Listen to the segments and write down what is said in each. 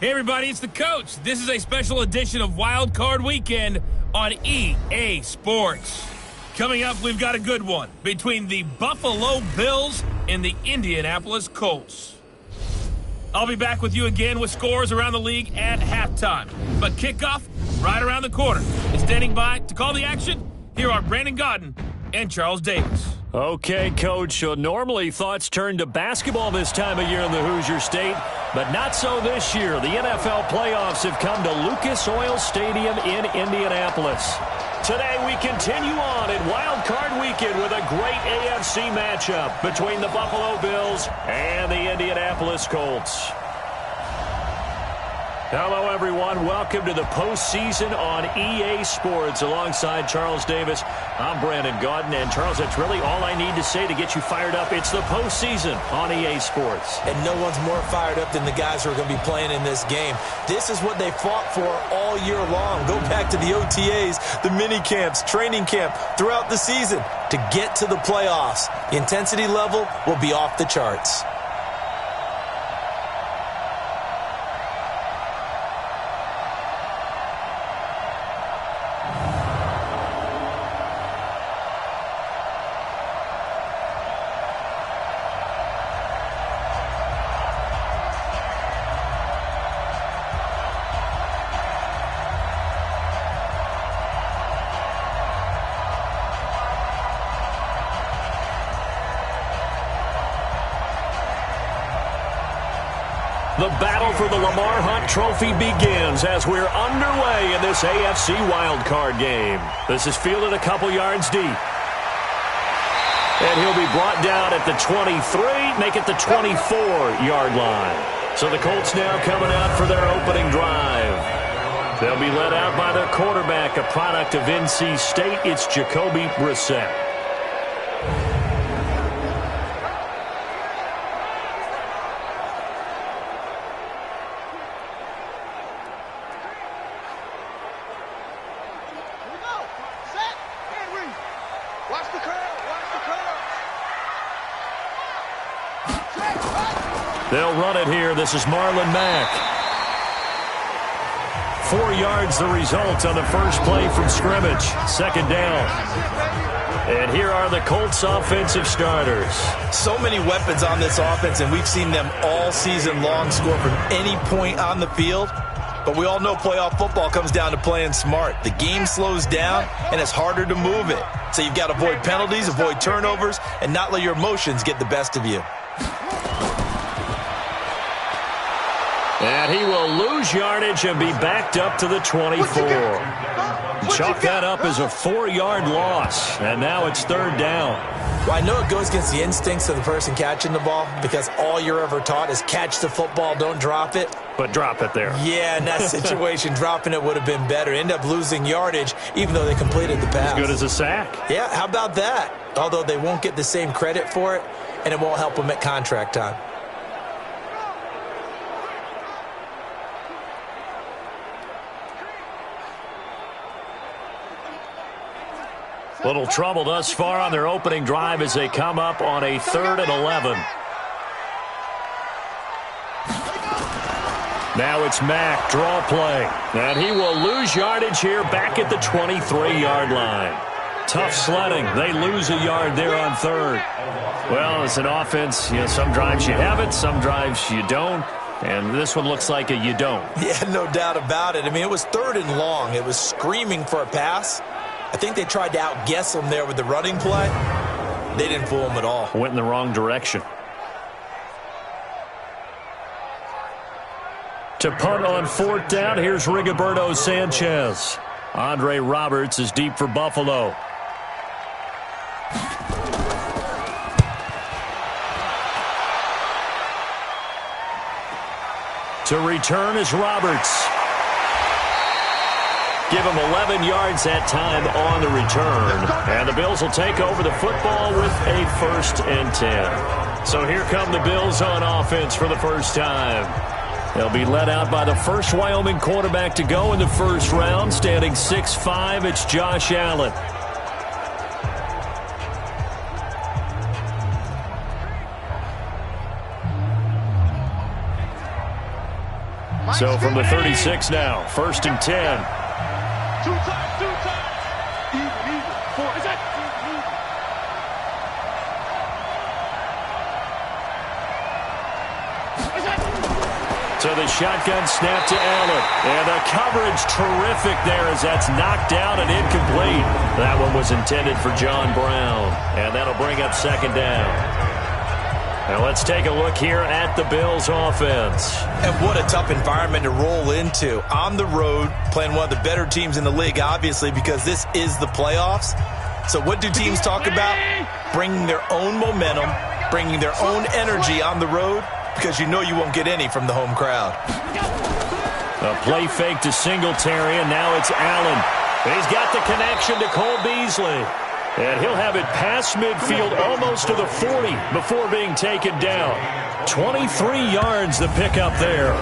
Hey everybody, it's the Coach. This is a special edition of Wild Card Weekend on EA Sports. Coming up, we've got a good one between the Buffalo Bills and the Indianapolis Colts. I'll be back with you again with scores around the league at halftime. But kickoff right around the corner. And standing by to call the action, here are Brandon Godden and Charles Davis. Okay, Coach. Normally thoughts turn to basketball this time of year in the Hoosier State, but not so this year. The NFL playoffs have come to Lucas Oil Stadium in Indianapolis. Today we continue on in Wild Card Weekend with a great AFC matchup between the Buffalo Bills and the Indianapolis Colts. Hello, everyone. Welcome to the postseason on EA Sports. Alongside Charles Davis, I'm Brandon Godden. And, Charles, that's really all I need to say to get you fired up. It's the postseason on EA Sports. And no one's more fired up than the guys who are going to be playing in this game. This is what they fought for all year long. Go back to the OTAs, the mini camps, training camp, throughout the season to get to the playoffs. The intensity level will be off the charts. The battle for the Lamar Hunt Trophy begins as we're underway in this AFC wildcard game. This is fielded a couple yards deep. And he'll be brought down at the 23, make it the 24-yard line. So the Colts now coming out for their opening drive. They'll be led out by their quarterback, a product of NC State. It's Jacoby Brissett. They'll run it here. This is Marlon Mack. 4 yards the result on the first play from scrimmage. Second down. And here are the Colts offensive starters. So many weapons on this offense, and we've seen them all season long score from any point on the field. But we all know playoff football comes down to playing smart. The game slows down, and it's harder to move it. So you've got to avoid penalties, avoid turnovers, and not let your emotions get the best of you. And he will lose yardage and be backed up to the 24. Chalk that up as a 4-yard loss. And now it's third down. Well, I know it goes against the instincts of the person catching the ball because all you're ever taught is catch the football, don't drop it. But drop it there. Yeah, in that situation, dropping it would have been better. End up losing yardage even though they completed the pass. As good as a sack. Yeah, how about that? Although they won't get the same credit for it, and it won't help them at contract time. Little trouble thus far on their opening drive as they come up on a 3rd and 11. Now it's Mack, draw play. And he will lose yardage here back at the 23-yard line. Tough sledding. They lose a yard there on 3rd. Well, it's an offense. You know, some drives you have it, some drives you don't. And this one looks like a you don't. Yeah, no doubt about it. I mean, it was 3rd and long. It was screaming for a pass. I think they tried to outguess them there with the running play. They didn't fool them at all. Went in the wrong direction. To punt on 4th down, here's Rigoberto Sanchez. Andre Roberts is deep for Buffalo. To return is Roberts. Give him 11 yards that time on the return. And the Bills will take over the football with a 1st and 10. So here come the Bills on offense for the first time. They'll be led out by the first Wyoming quarterback to go in the first round. Standing 6'5", it's Josh Allen. So from the 36 now, 1st and 10. Two times. Even. 4. Is that? So the shotgun snap to Allen. And the coverage terrific there as that's knocked down and incomplete. That one was intended for John Brown. And that'll bring up 2nd down. Now let's take a look here at the Bills offense. And what a tough environment to roll into. On the road, playing one of the better teams in the league, obviously, because this is the playoffs. So what do teams talk about? Bringing their own momentum, bringing their own energy on the road, because you know you won't get any from the home crowd. A play fake to Singletary, and now it's Allen. He's got the connection to Cole Beasley. And he'll have it past midfield almost to the 40 before being taken down. 23 yards the pickup there.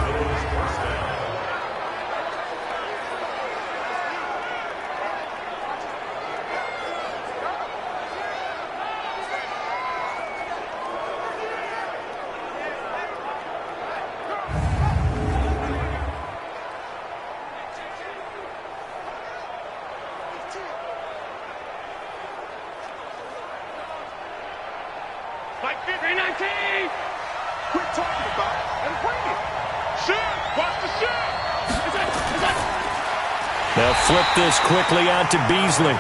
Now flip this quickly out to Beasley.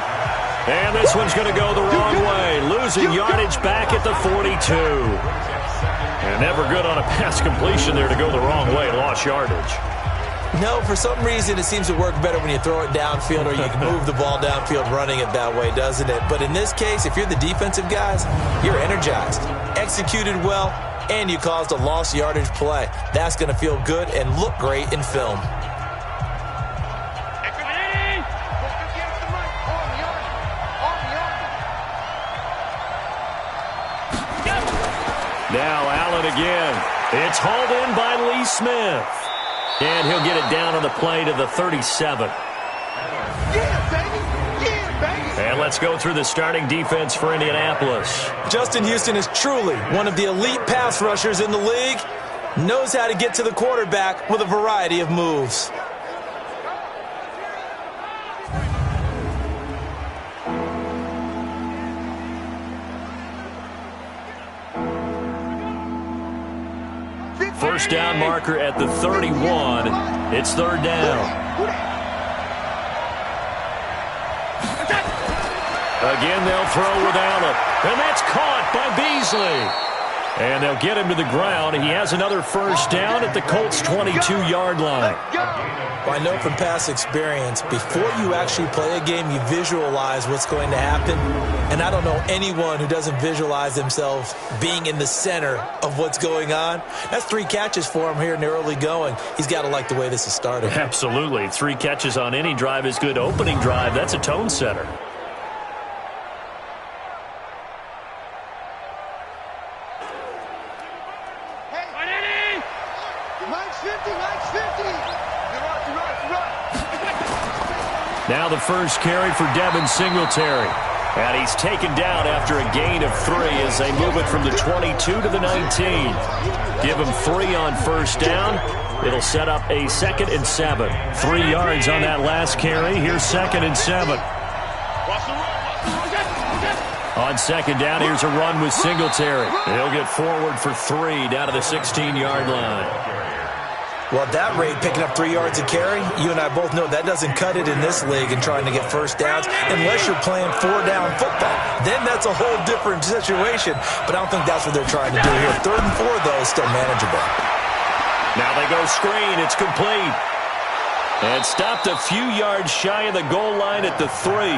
And this one's going to go the wrong way. Losing yardage back at the 42. And never good on a pass completion there to go the wrong way. Lost yardage. No, for some reason it seems to work better when you throw it downfield or you can move the ball downfield running it that way, doesn't it? But in this case, if you're the defensive guys, you're energized, executed well, and you caused a lost yardage play. That's going to feel good and look great in film. Now Allen again. It's hauled in by Lee Smith. And he'll get it down on the play to the 37. Yeah, baby. And let's go through the starting defense for Indianapolis. Justin Houston is truly one of the elite pass rushers in the league. Knows how to get to the quarterback with a variety of moves. First down marker at the 31. It's 3rd down. Again, they'll throw with Allen. And that's caught by Beasley. And they'll get him to the ground. He has another first down at the Colts' 22-yard line. Well, I know from past experience, before you actually play a game, you visualize what's going to happen. And I don't know anyone who doesn't visualize themselves being in the center of what's going on. That's 3 catches for him here in the early going. He's got to like the way this is started. Absolutely. 3 catches on any drive is good. Opening drive, that's a tone setter. Now the first carry for Devin Singletary. And he's taken down after a gain of 3 as they move it from the 22 to the 19. Give him 3 on first down. It'll set up a 2nd and 7. 3 yards on that last carry. Here's 2nd and 7. On 2nd down, here's a run with Singletary. He'll get forward for 3 down to the 16-yard line. Well, at that rate, picking up 3 yards a carry, you and I both know that doesn't cut it in this league and trying to get first downs unless you're playing 4-down football. Then that's a whole different situation, but I don't think that's what they're trying to do here. 3rd and 4, though, is still manageable. Now they go screen. It's complete. And stopped a few yards shy of the goal line at the 3.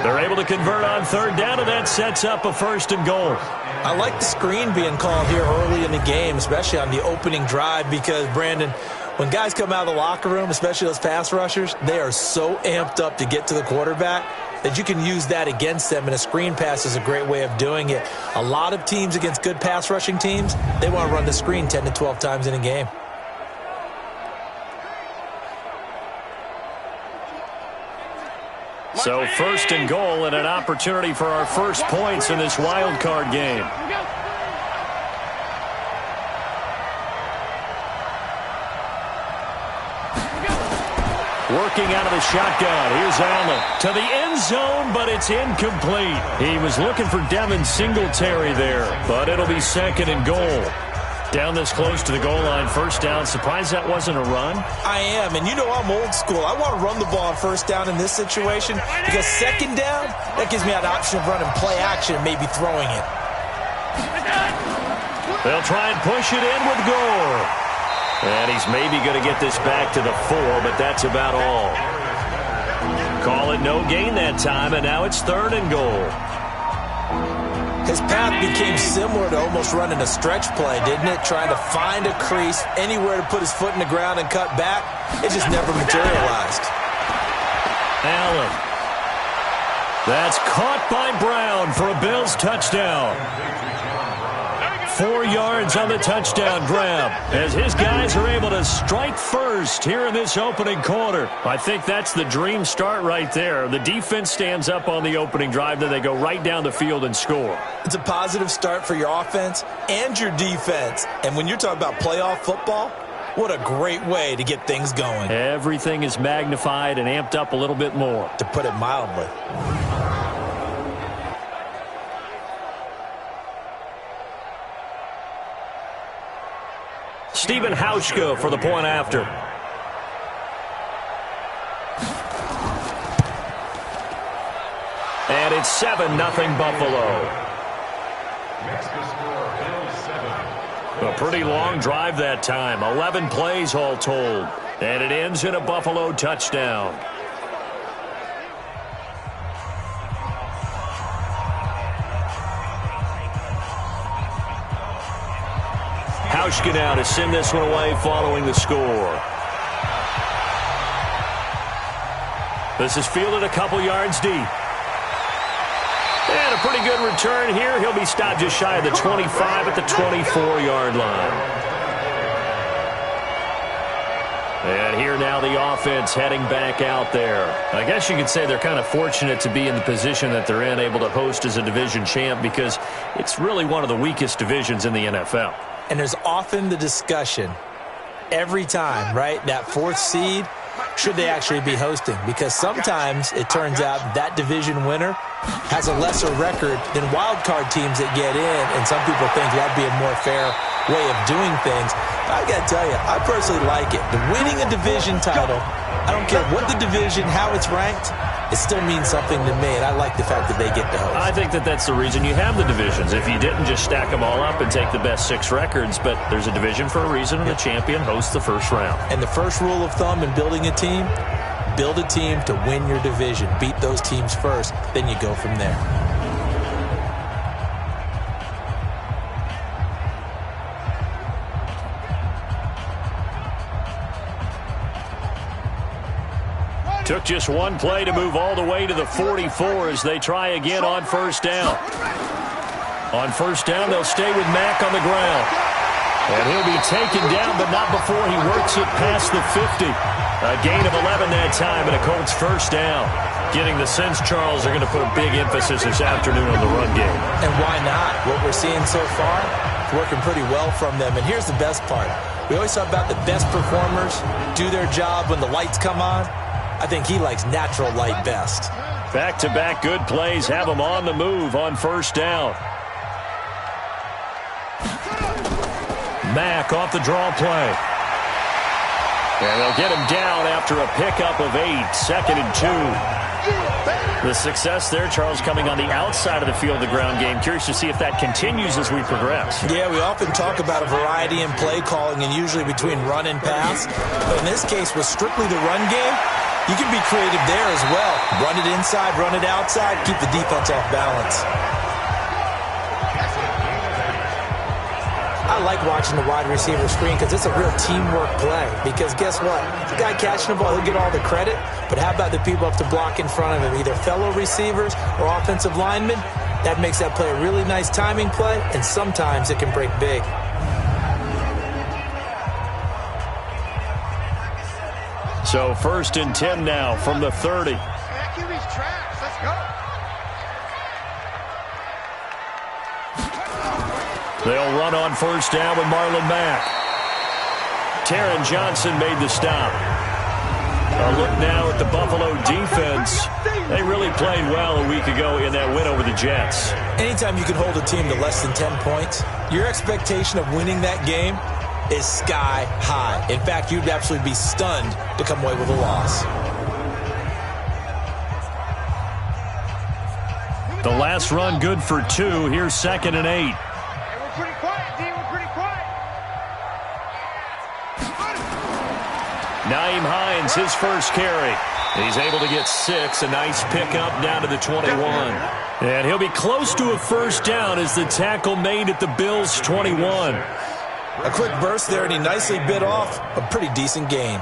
They're able to convert on 3rd down, and that sets up a 1st and goal. I like the screen being called here early in the game, especially on the opening drive, because, Brandon, when guys come out of the locker room, especially those pass rushers, they are so amped up to get to the quarterback that you can use that against them, and a screen pass is a great way of doing it. A lot of teams against good pass rushing teams, they want to run the screen 10 to 12 times in a game. So 1st and goal and an opportunity for our first points in this wild card game. Working out of the shotgun. Here's Allen to the end zone, but it's incomplete. He was looking for Devin Singletary there, but it'll be 2nd and goal. Down this close to the goal line, 1st down. Surprised that wasn't a run? I am, and you know I'm old school. I want to run the ball on 1st down in this situation because 2nd down, that gives me an option of running play action and maybe throwing it. They'll try and push it in with Gore. And he's maybe going to get this back to the 4, but that's about all. Call it no gain that time, and now it's 3rd and goal. His path became similar to almost running a stretch play, didn't it? Trying to find a crease, anywhere to put his foot in the ground and cut back. It just never materialized. Allen. That's caught by Brown for a Bills touchdown. 4 yards on the touchdown grab as his guys are able to strike first here in this opening quarter. I think that's the dream start right there. The defense stands up on the opening drive, then they go right down the field and score. It's a positive start for your offense and your defense. And when you're talking about playoff football, what a great way to get things going. Everything is magnified and amped up a little bit more, to put it mildly. Stephen Hauschka for the point after. And it's 7-0 Buffalo. A pretty long drive that time. 11 plays all told. And it ends in a Buffalo touchdown. Hauschka now to send this one away following the score. This is fielded a couple yards deep. And a pretty good return here. He'll be stopped just shy of the 25 at the 24-yard line. And here now the offense heading back out there. I guess you could say they're kind of fortunate to be in the position that they're in, able to host as a division champ, because it's really one of the weakest divisions in the NFL. And there's often the discussion every time, right, that 4th seed, should they actually be hosting? Because sometimes it turns out that division winner has a lesser record than wild card teams that get in, and some people think that'd be a more fair way of doing things. But I got to tell you, I personally like it. The winning a division title, I don't care what the division, how it's ranked, it still means something to me, and I like the fact that they get to host. I think that that's the reason you have the divisions. If you didn't, just stack them all up and take the best 6 records, but there's a division for a reason, and the champion hosts the first round. And the first rule of thumb in building a team, build a team to win your division. Beat those teams first, then you go from there. Took just one play to move all the way to the 44 as they try again on 1st down. On 1st down, they'll stay with Mack on the ground. And he'll be taken down, but not before he works it past the 50. A gain of 11 that time and a Colts 1st down. Getting the sense Charles are going to put a big emphasis this afternoon on the run game. And why not? What we're seeing so far, it's working pretty well from them. And here's the best part. We always talk about the best performers do their job when the lights come on. I think he likes natural light best. Back-to-back good plays have him on the move on 1st down. Mack off the draw play. And they'll get him down after a pickup of 8, 2nd and 2. The success there, Charles, coming on the outside of the field, the ground game. Curious to see if that continues as we progress. Yeah, we often talk about a variety in play calling and usually between run and pass. But in this case, with strictly the run game, you can be creative there as well. Run it inside, run it outside, keep the defense off balance. I like watching the wide receiver screen because it's a real teamwork play. Because guess what? The guy catching the ball, he'll get all the credit. But how about the people up to block in front of him, either fellow receivers or offensive linemen? That makes that play a really nice timing play, and sometimes it can break big. So 1st and 10 now from the 30. QB's trash. Let's go. They'll run on 1st down with Marlon Mack. Taron Johnson made the stop. A look now at the Buffalo defense. They really played well a week ago in that win over the Jets. Anytime you can hold a team to less than 10 points, your expectation of winning that game is sky high. In fact, you'd absolutely be stunned to come away with a loss. The last run good for 2. Here's 2nd and 8. Hey, we're pretty quiet, D. We're pretty quiet. Nyheim Hines, his first carry. He's able to get 6. A nice pickup down to the 21. And he'll be close to a first down as the tackle made at the Bills' 21. A quick burst there, and he nicely bit off a pretty decent gain.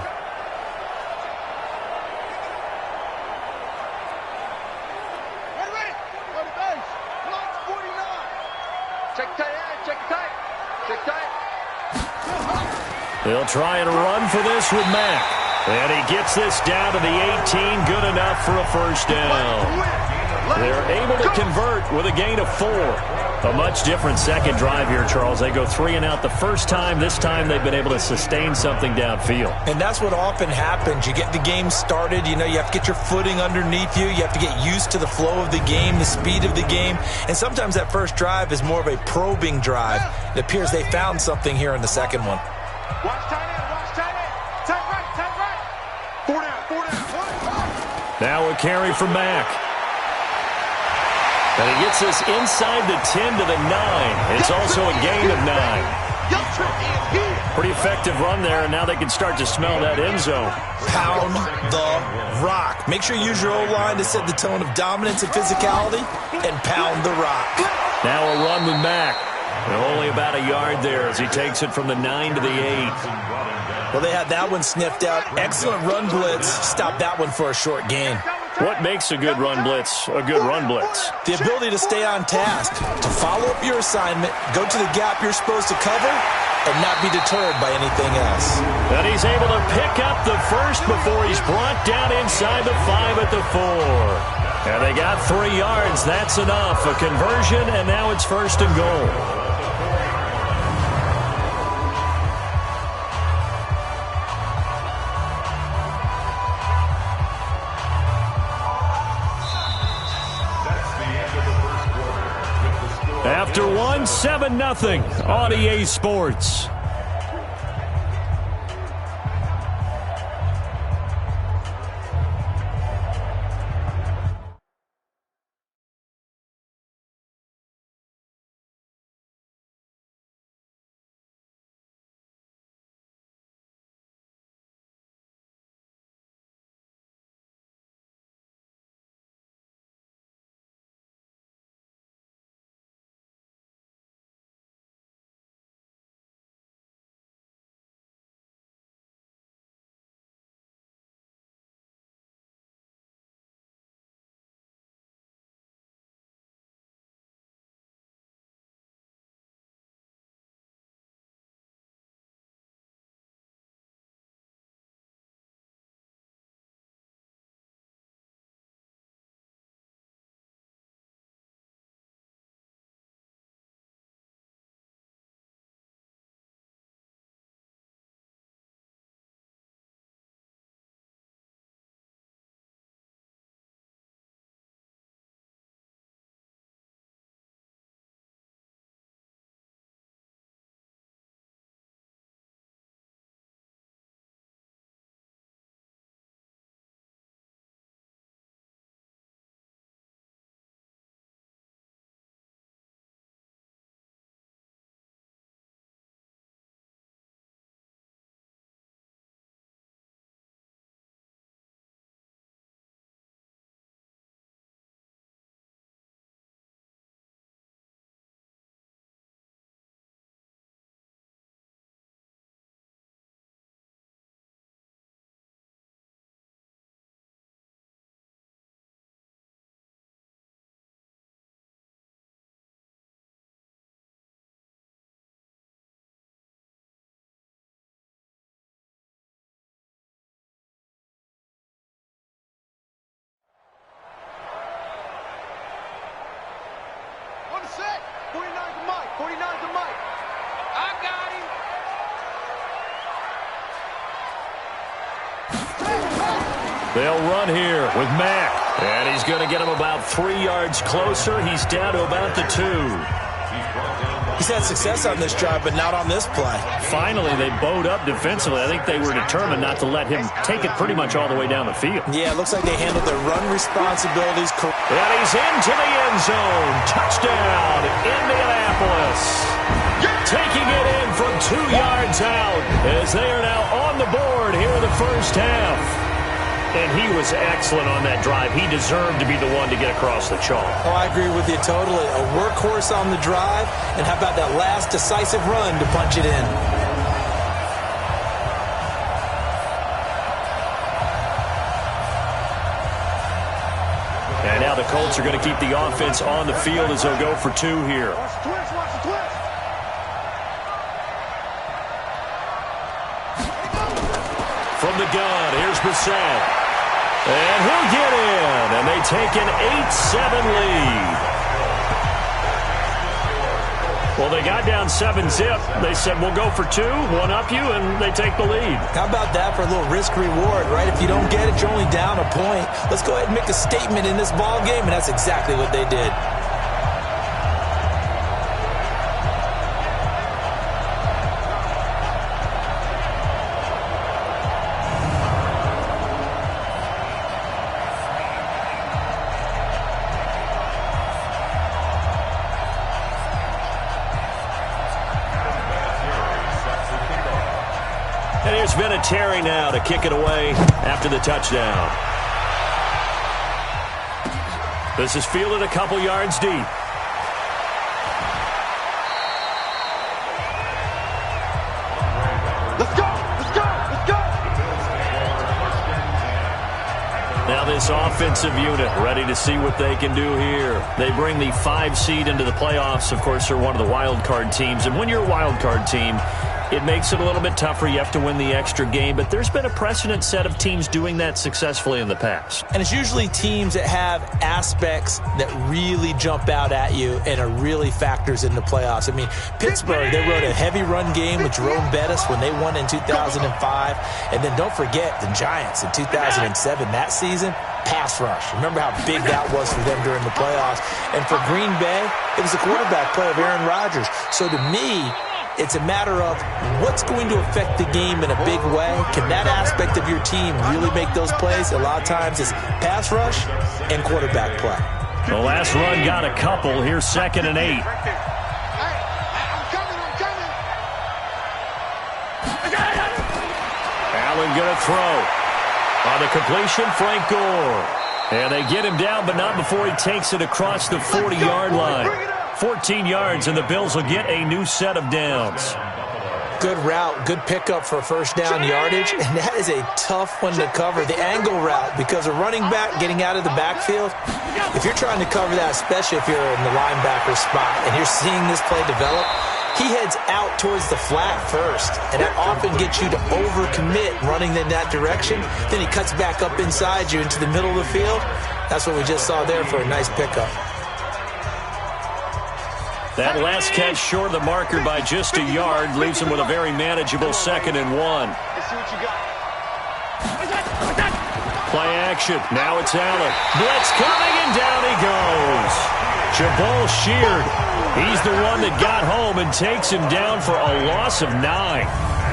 They'll try and run for this with Mack. And he gets this down to the 18. Good enough for a first down. They're able to convert with a gain of 4. A much different second drive here, Charles. They go 3 and out the first time. This time they've been able to sustain something downfield. And that's what often happens. You get the game started. You know, you have to get your footing underneath you. You have to get used to the flow of the game, the speed of the game. And sometimes that first drive is more of a probing drive. It appears they found something here in the second one. Watch tight end, watch tight end. Tight right, tight right. 4 down, 4 down. Now a carry from Mack. And he gets this inside the 10 to the 9. It's also a gain of 9. Pretty effective run there, and now they can start to smell that end zone. Pound the rock. Make sure you use your O-line to set the tone of dominance and physicality, and pound the rock. Now a run with Mack. Only about a yard there as he takes it from the 9 to the 8. Well, they had that one sniffed out. Excellent run blitz. Stop that one for a short gain. What makes a good run blitz a good run blitz? The ability to stay on task, to follow up your assignment, go to the gap you're supposed to cover, and not be deterred by anything else. And he's able to pick up the first before he's brought down inside the 5 at the 4. And they got 3 yards. That's enough. A conversion, and now it's 1st and goal. After 1, 7-0 on EA Sports. They'll run here with Mack. And he's going to get him about 3 yards closer. He's down to about the 2. He's had success on this drive, but not on this play. Finally, they bowed up defensively. I think they were determined not to let him take it pretty much all the way down the field. Yeah, it looks like they handled their run responsibilities correctly. And he's into the end zone. Touchdown, Indianapolis. Taking it in from 2 yards out as they are now on the board here in the first half. And he was excellent on that drive. He deserved to be the one to get across the chalk. Oh, I agree with you totally. A workhorse on the drive, and how about that last decisive run to punch it in? And now the Colts are going to keep the offense on the field as they'll go for 2 here. From the gun, here's Brissett. And he'll get in, and they take an 8-7 lead. Well, they got down 7-zip. They said, we'll go for 2, one up you, and they take the lead. How about that for a little risk-reward, right? If you don't get it, you're only down a point. Let's go ahead and make a statement in this ball game, and that's exactly what they did. And here's Vinatieri now to kick it away after the touchdown. This is fielded a couple yards deep. Let's go! Let's go! Let's go! Now this offensive unit ready to see what they can do here. They bring the 5 seed into the playoffs. Of course, they're one of the wild card teams. And when you're a wild card team, it makes it a little bit tougher. You have to win the extra game, but there's been a precedent set of teams doing that successfully in the past. And it's usually teams that have aspects that really jump out at you and are really factors in the playoffs. I mean, Pittsburgh, they rode a heavy run game with Jerome Bettis when they won in 2005. And then don't forget the Giants in 2007, that season, pass rush. Remember how big that was for them during the playoffs. And for Green Bay, it was the quarterback play of Aaron Rodgers. So to me, it's a matter of what's going to affect the game in a big way. Can that aspect of your team really make those plays? A lot of times it's pass rush and quarterback play. The last run got a couple. Here's 2nd and 8. I'm coming. Allen going to throw. On the completion, Frank Gore. And they get him down, but not before he takes it across the 40-yard line. 14 yards, and the Bills will get a new set of downs. Good route, good pickup for first down yardage, and that is a tough one to cover, the angle route, because a running back getting out of the backfield, if you're trying to cover that, especially if you're in the linebacker spot and you're seeing this play develop, he heads out towards the flat first, and that often gets you to overcommit running in that direction. Then he cuts back up inside you into the middle of the field. That's what we just saw there for a nice pickup. That last catch short of the marker by just a yard leaves him with a very manageable 2nd and 1. Let's see what you got. Play action. Now it's Allen. Blitz coming, and down he goes. Jabal Sheard. He's the one that got home and takes him down for a loss of 9.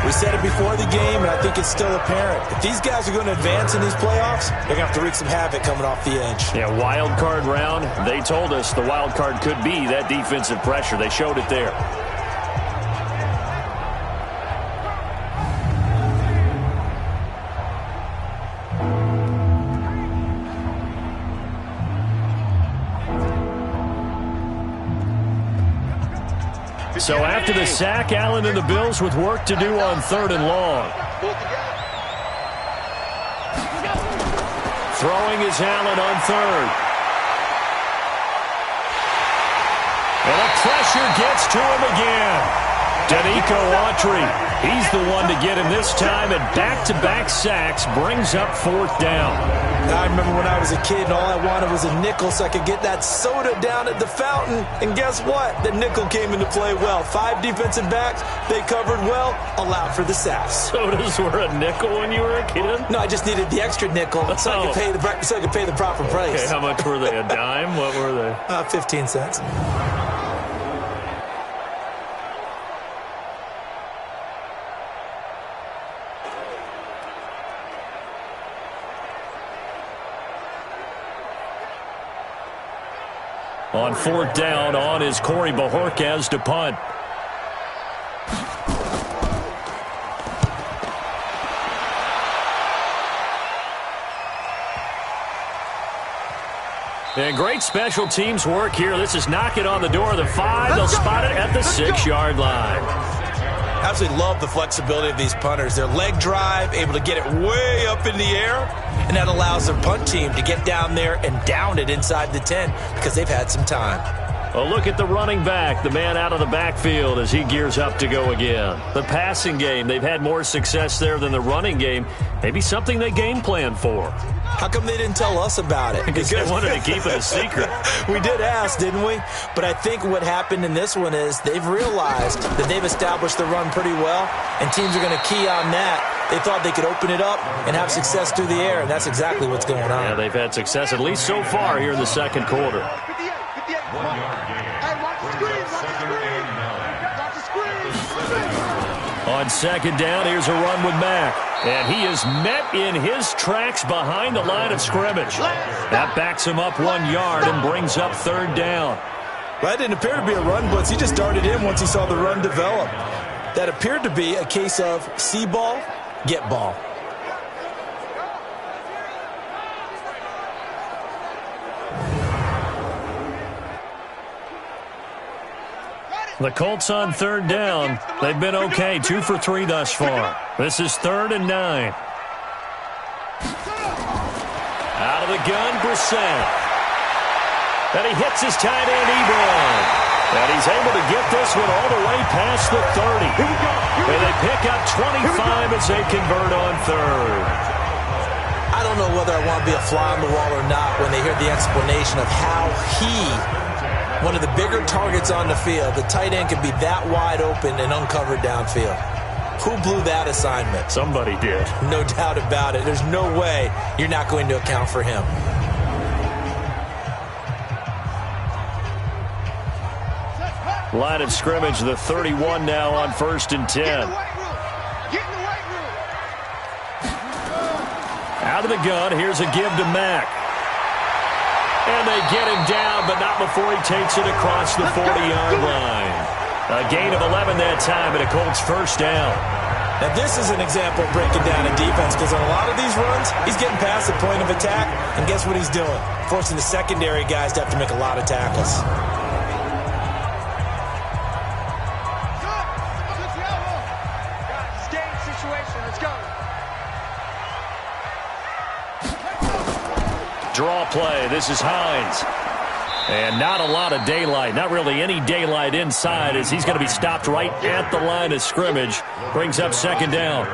We said it before the game, and I think it's still apparent. If these guys are going to advance in these playoffs, they're going to have to wreak some havoc coming off the edge. Yeah, wild card round. They told us the wild card could be that defensive pressure. They showed it there. So after the sack, Allen and the Bills with work to do on 3rd and long. Throwing is Allen on 3rd. And the pressure gets to him again. Danico Autry, he's the one to get him this time, and back-to-back sacks brings up 4th down. I remember when I was a kid and all I wanted was a nickel so I could get that soda down at the fountain. And guess what? The nickel came into play well. 5 defensive backs, they covered well, allowed for the sacks. Sodas were a nickel when you were a kid? No, I just needed the extra nickel so I could pay the proper price. Okay, how much were they? A dime? What were they? 15 cents. On 4th down, on is Corey Bajorquez to punt. And great special teams work here. This is knocking on the door of the 5. They'll spot it at the 6-yard line. Absolutely love the flexibility of these punters. Their leg drive, able to get it way up in the air, and that allows their punt team to get down there and down it inside the 10 because they've had some time. A look at the running back, the man out of the backfield as he gears up to go again. The passing game, they've had more success there than the running game. Maybe something they game plan for. How come they didn't tell us about it? Because they wanted to keep it a secret. We did ask, didn't we? But I think what happened in this one is they've realized that they've established the run pretty well, and teams are going to key on that. They thought they could open it up and have success through the air, and that's exactly what's going on. Yeah, they've had success, at least so far, here in the second quarter. On 2nd down, here's a run with Mack. And he is met in his tracks behind the line of scrimmage. That backs him up 1 yard and brings up 3rd down. Well, that didn't appear to be a run blitz. He just darted in once he saw the run develop. That appeared to be a case of see ball, get ball. The Colts on 3rd down. They've been okay, 2 for 3 thus far. This is 3rd and 9. Out of the gun, Brissett. And he hits his tight end, Ebron. And he's able to get this one all the way past the 30. And they pick up 25 as they convert on 3rd. I don't know whether I want to be a fly on the wall or not when they hear the explanation of how one of the bigger targets on the field, the tight end can be that wide open and uncovered downfield. Who blew that assignment? Somebody did. No doubt about it. There's no way you're not going to account for him. Line of scrimmage, the 31 now on 1st and 10. Out of the gun, here's a give to Mack. And they get him down, but not before he takes it across the 40-yard line. A gain of 11 that time, and a Colts 1st down. Now, this is an example of breaking down a defense, because on a lot of these runs, he's getting past the point of attack, and guess what he's doing? Forcing the secondary guys to have to make a lot of tackles. Draw play. This is Hines. And not a lot of daylight. Not really any daylight inside as he's going to be stopped right at the line of scrimmage. Brings up 2nd down.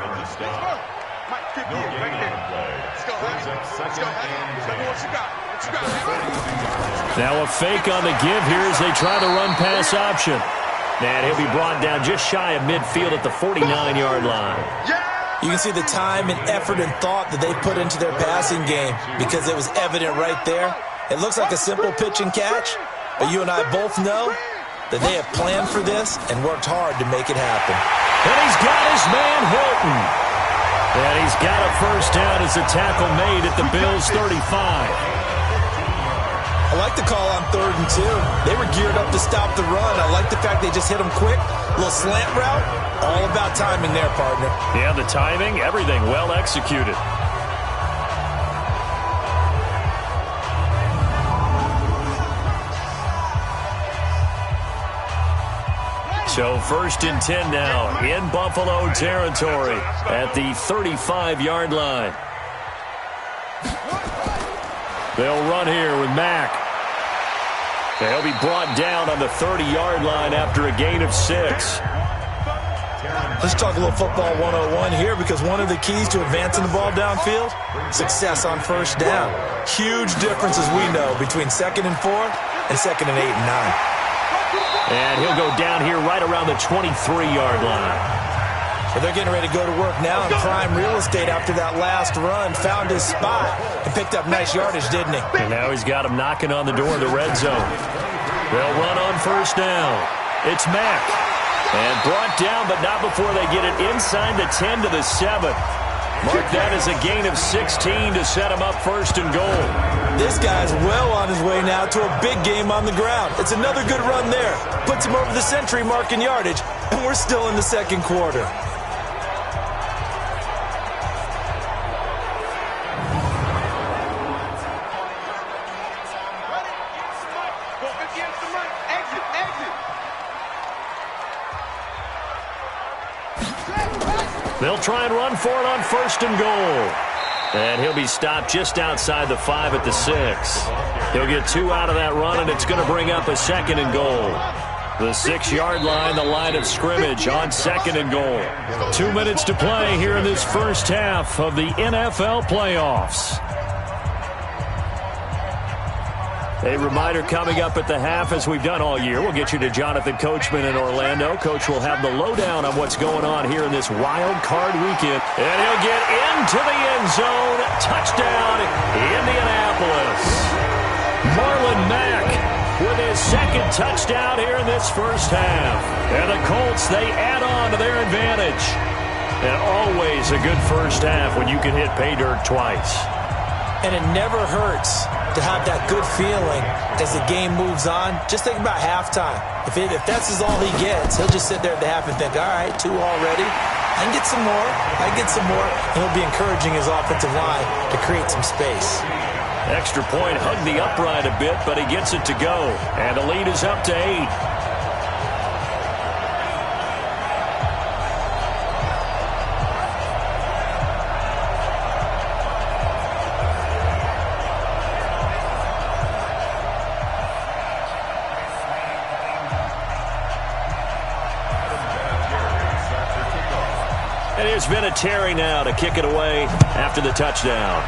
Now a fake on the give here as they try the run-pass option. And he'll be brought down just shy of midfield at the 49-yard line. You can see the time and effort and thought that they put into their passing game because it was evident right there. It looks like a simple pitch and catch, but you and I both know that they have planned for this and worked hard to make it happen. And he's got his man Hilton. And he's got a 1st down as a tackle made at the Bills' 35. I like the call on 3rd and 2. They were geared up to stop the run. I like the fact they just hit them quick. A little slant route. All about timing there, partner. Yeah, the timing, everything well executed. So 1st and 10 now in Buffalo territory at the 35-yard line. They'll run here with Mack. They'll be brought down on the 30-yard line after a gain of 6. Let's talk a little football 101 here, because one of the keys to advancing the ball downfield, success on first down. Huge difference, as we know, between 2nd and 4 and 2nd and 8 and 9. And he'll go down here right around the 23-yard line. Well, they're getting ready to go to work now in prime real estate after that last run. Found his spot and picked up nice yardage, didn't he? And now he's got him knocking on the door of the red zone. They'll run on first down. It's Mack. And brought down, but not before they get it inside the 10 to the 7. Mark that as a gain of 16 to set him up 1st and goal. This guy's well on his way now to a big game on the ground. It's another good run there. Puts him over the century mark in yardage, and we're still in the 2nd quarter. They'll try and run for it on 1st and goal. And he'll be stopped just outside the 5 at the 6. He'll get 2 out of that run, and it's going to bring up a 2nd and goal. The 6-yard line, the line of scrimmage on 2nd and goal. 2 minutes to play here in this first half of the NFL playoffs. A reminder coming up at the half, as we've done all year. We'll get you to Jonathan Coachman in Orlando. Coach will have the lowdown on what's going on here in this wild card weekend. And he'll get into the end zone. Touchdown, Indianapolis. Marlon Mack with his 2nd touchdown here in this first half. And the Colts, they add on to their advantage. And always a good first half when you can hit pay dirt twice. And it never hurts to have that good feeling as the game moves on. Just think about halftime. If that's all he gets, he'll just sit there at the half and think, all right, 2 already. I can get some more. I can get some more. And he'll be encouraging his offensive line to create some space. Extra point, hugged the upright a bit, but he gets it to go. And the lead is up to 8. And it's been a Terry now to kick it away after the touchdown.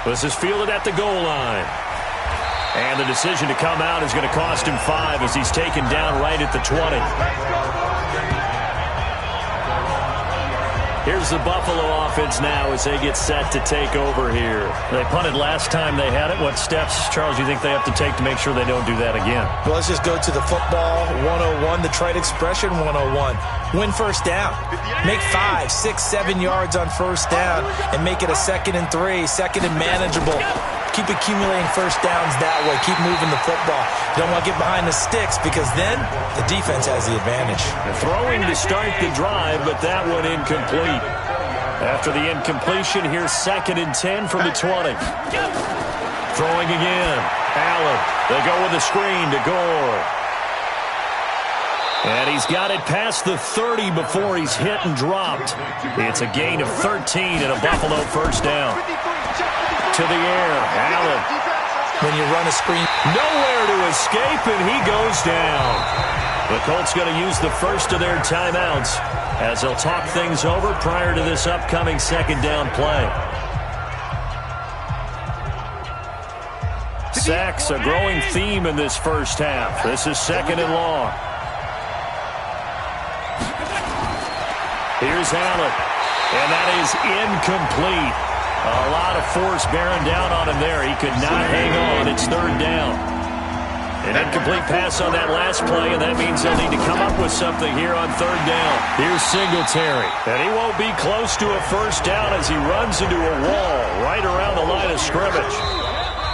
This is fielded at the goal line. And the decision to come out is going to cost him 5 as he's taken down right at the 20. Here's the Buffalo offense now as they get set to take over here. They punted last time they had it. What steps, Charles, do you think they have to take to make sure they don't do that again? Well, let's just go to the football 101, the trite expression 101. Win first down. Make 5, 6, 7 yards on first down and make it a 2nd and 3, 2nd and manageable. Keep accumulating first downs that way. Keep moving the football. You don't want to get behind the sticks, because then the defense has the advantage. Throwing to start the drive, but that one incomplete. After the incompletion, here's 2nd and 10 from the 20. Throwing again. Allen. They go with a screen to Gore. And he's got it past the 30 before he's hit and dropped. It's a gain of 13 and a Buffalo first down. To the air, Allen. When you run a screen, nowhere to escape, and he goes down. The Colts going to use the first of their timeouts as they'll talk things over prior to this upcoming 2nd down play. Sacks, a growing theme in this first half. This is 2nd and long. Here's Allen, and that is incomplete. A lot of force bearing down on him there. He could not hang on. It's 3rd down. An incomplete pass on that last play, and that means they'll need to come up with something here on 3rd down. Here's Singletary, and he won't be close to a first down as he runs into a wall right around the line of scrimmage.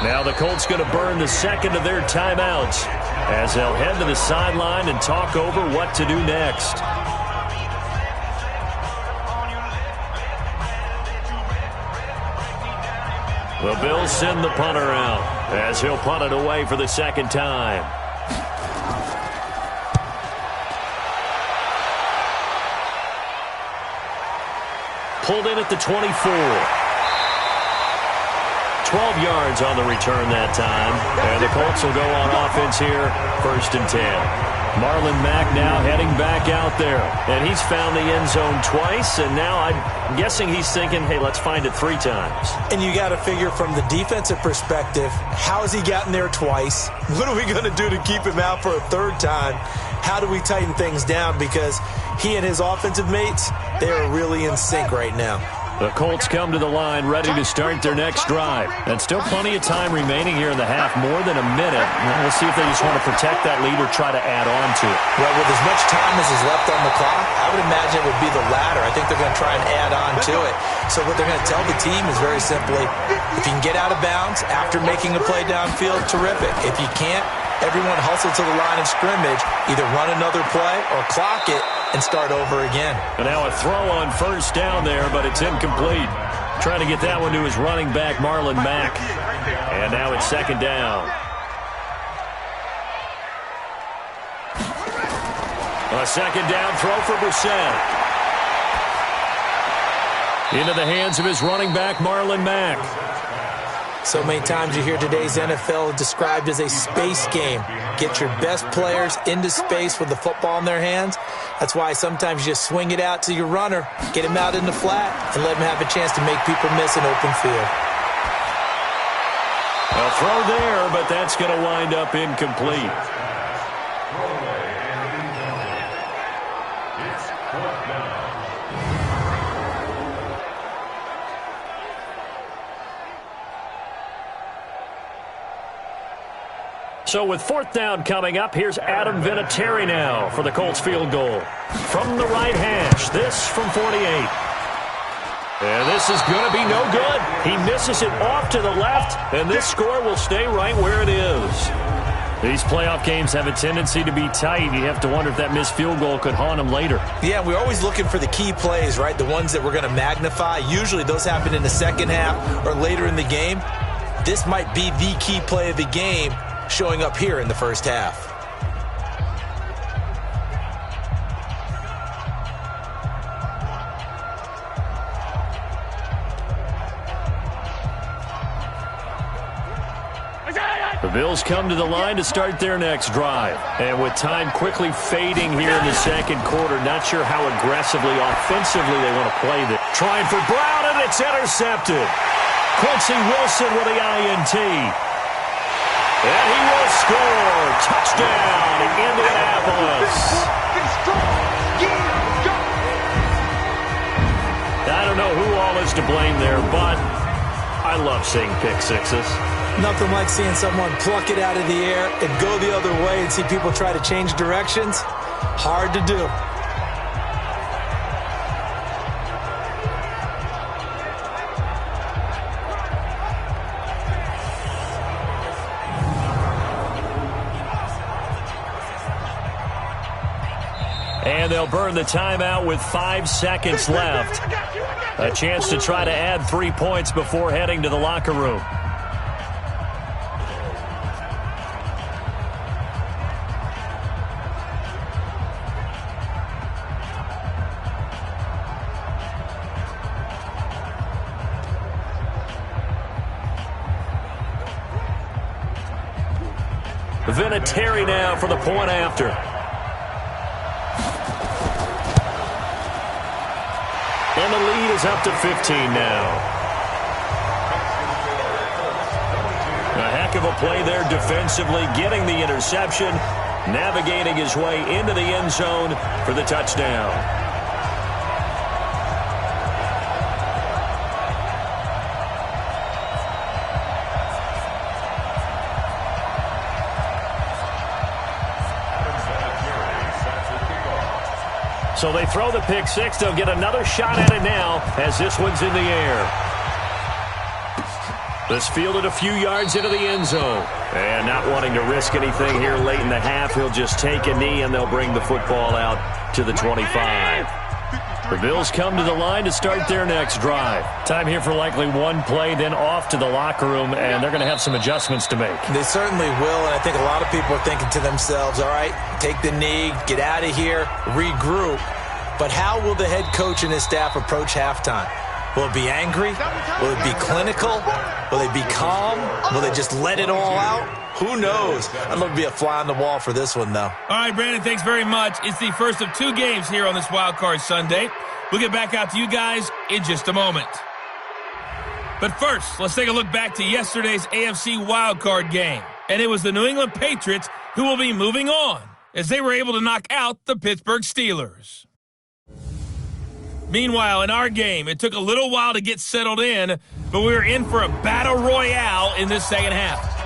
Now the Colts going to burn the 2nd of their timeouts as they'll head to the sideline and talk over what to do next. The Bills send the punter out as he'll punt it away for the 2nd time. Pulled in at the 24. 12 yards on the return that time. And the Colts will go on offense here, 1st and 10. Marlon Mack now heading back out there. And he's found the end zone twice, and now I'm guessing he's thinking, hey, let's find it 3 times. And you got to figure from the defensive perspective, how has he gotten there twice? What are we going to do to keep him out for a 3rd time? How do we tighten things down? Because he and his offensive mates, they are really in sync right now. The Colts come to the line ready to start their next drive. And still plenty of time remaining here in the half, more than a minute. We'll see if they just want to protect that lead or try to add on to it. Well, with as much time as is left on the clock, I would imagine it would be the latter. I think they're going to try and add on to it. So what they're going to tell the team is very simply, if you can get out of bounds after making a play downfield, terrific. If you can't, everyone hustle to the line of scrimmage, either run another play or clock it and start over again. And now a throw on 1st down there, but it's incomplete. Trying to get that one to his running back, Marlon Mack. And now it's 2nd down. A 2nd down throw for Brissett. Into the hands of his running back, Marlon Mack. So many times you hear today's NFL described as a space game. Get your best players into space with the football in their hands. That's why sometimes you just swing it out to your runner, get him out in the flat, and let him have a chance to make people miss an open field. A throw there, but that's going to wind up incomplete. So with 4th down coming up, here's Adam Vinatieri now for the Colts field goal. From the right hash, this from 48. And this is going to be no good. He misses it off to the left, and this score will stay right where it is. These playoff games have a tendency to be tight. You have to wonder if that missed field goal could haunt him later. Yeah, we're always looking for the key plays, right? The ones that we're going to magnify. Usually those happen in the 2nd half or later in the game. This might be the key play of the game, showing up here in the 1st half. The Bills come to the line to start their next drive. And with time quickly fading here in the 2nd quarter, not sure how aggressively, offensively they want to play this. Trying for Brown, and it's intercepted. Quincy Wilson with the INT. And he will score. Touchdown, Indianapolis. I don't know who all is to blame there, but I love seeing pick sixes. Nothing like seeing someone pluck it out of the air and go the other way and see people try to change directions. Hard to do. And they'll burn the timeout with 5 seconds left. A chance to try to add 3 points before heading to the locker room. Vinatieri now for the point after. And the lead is up to 15 now. A heck of a play there defensively, getting the interception, navigating his way into the end zone for the touchdown. So they throw the pick six. They'll get another shot at it now as this one's in the air. This fielded a few yards into the end zone. And not wanting to risk anything here late in the half, he'll just take a knee and they'll bring the football out to the 25. The Bills come to the line to start their next drive. Time here for likely one play, then off to the locker room, and they're going to have some adjustments to make. They certainly will, and I think a lot of people are thinking to themselves, all right, take the knee, get out of here, regroup. But how will the head coach and his staff approach halftime? Will it be angry? Will it be clinical? Will they be calm? Will they just let it all out? Who knows? I'd love to be a fly on the wall for this one, though. All right, Brandon, thanks very much. It's the first of 2 games here on this Wild Card Sunday. We'll get back out to you guys in just a moment. But first, let's take a look back to yesterday's AFC Wild Card game. And it was the New England Patriots who will be moving on as they were able to knock out the Pittsburgh Steelers. Meanwhile, in our game, it took a little while to get settled in, but we were in for a battle royale in this second half.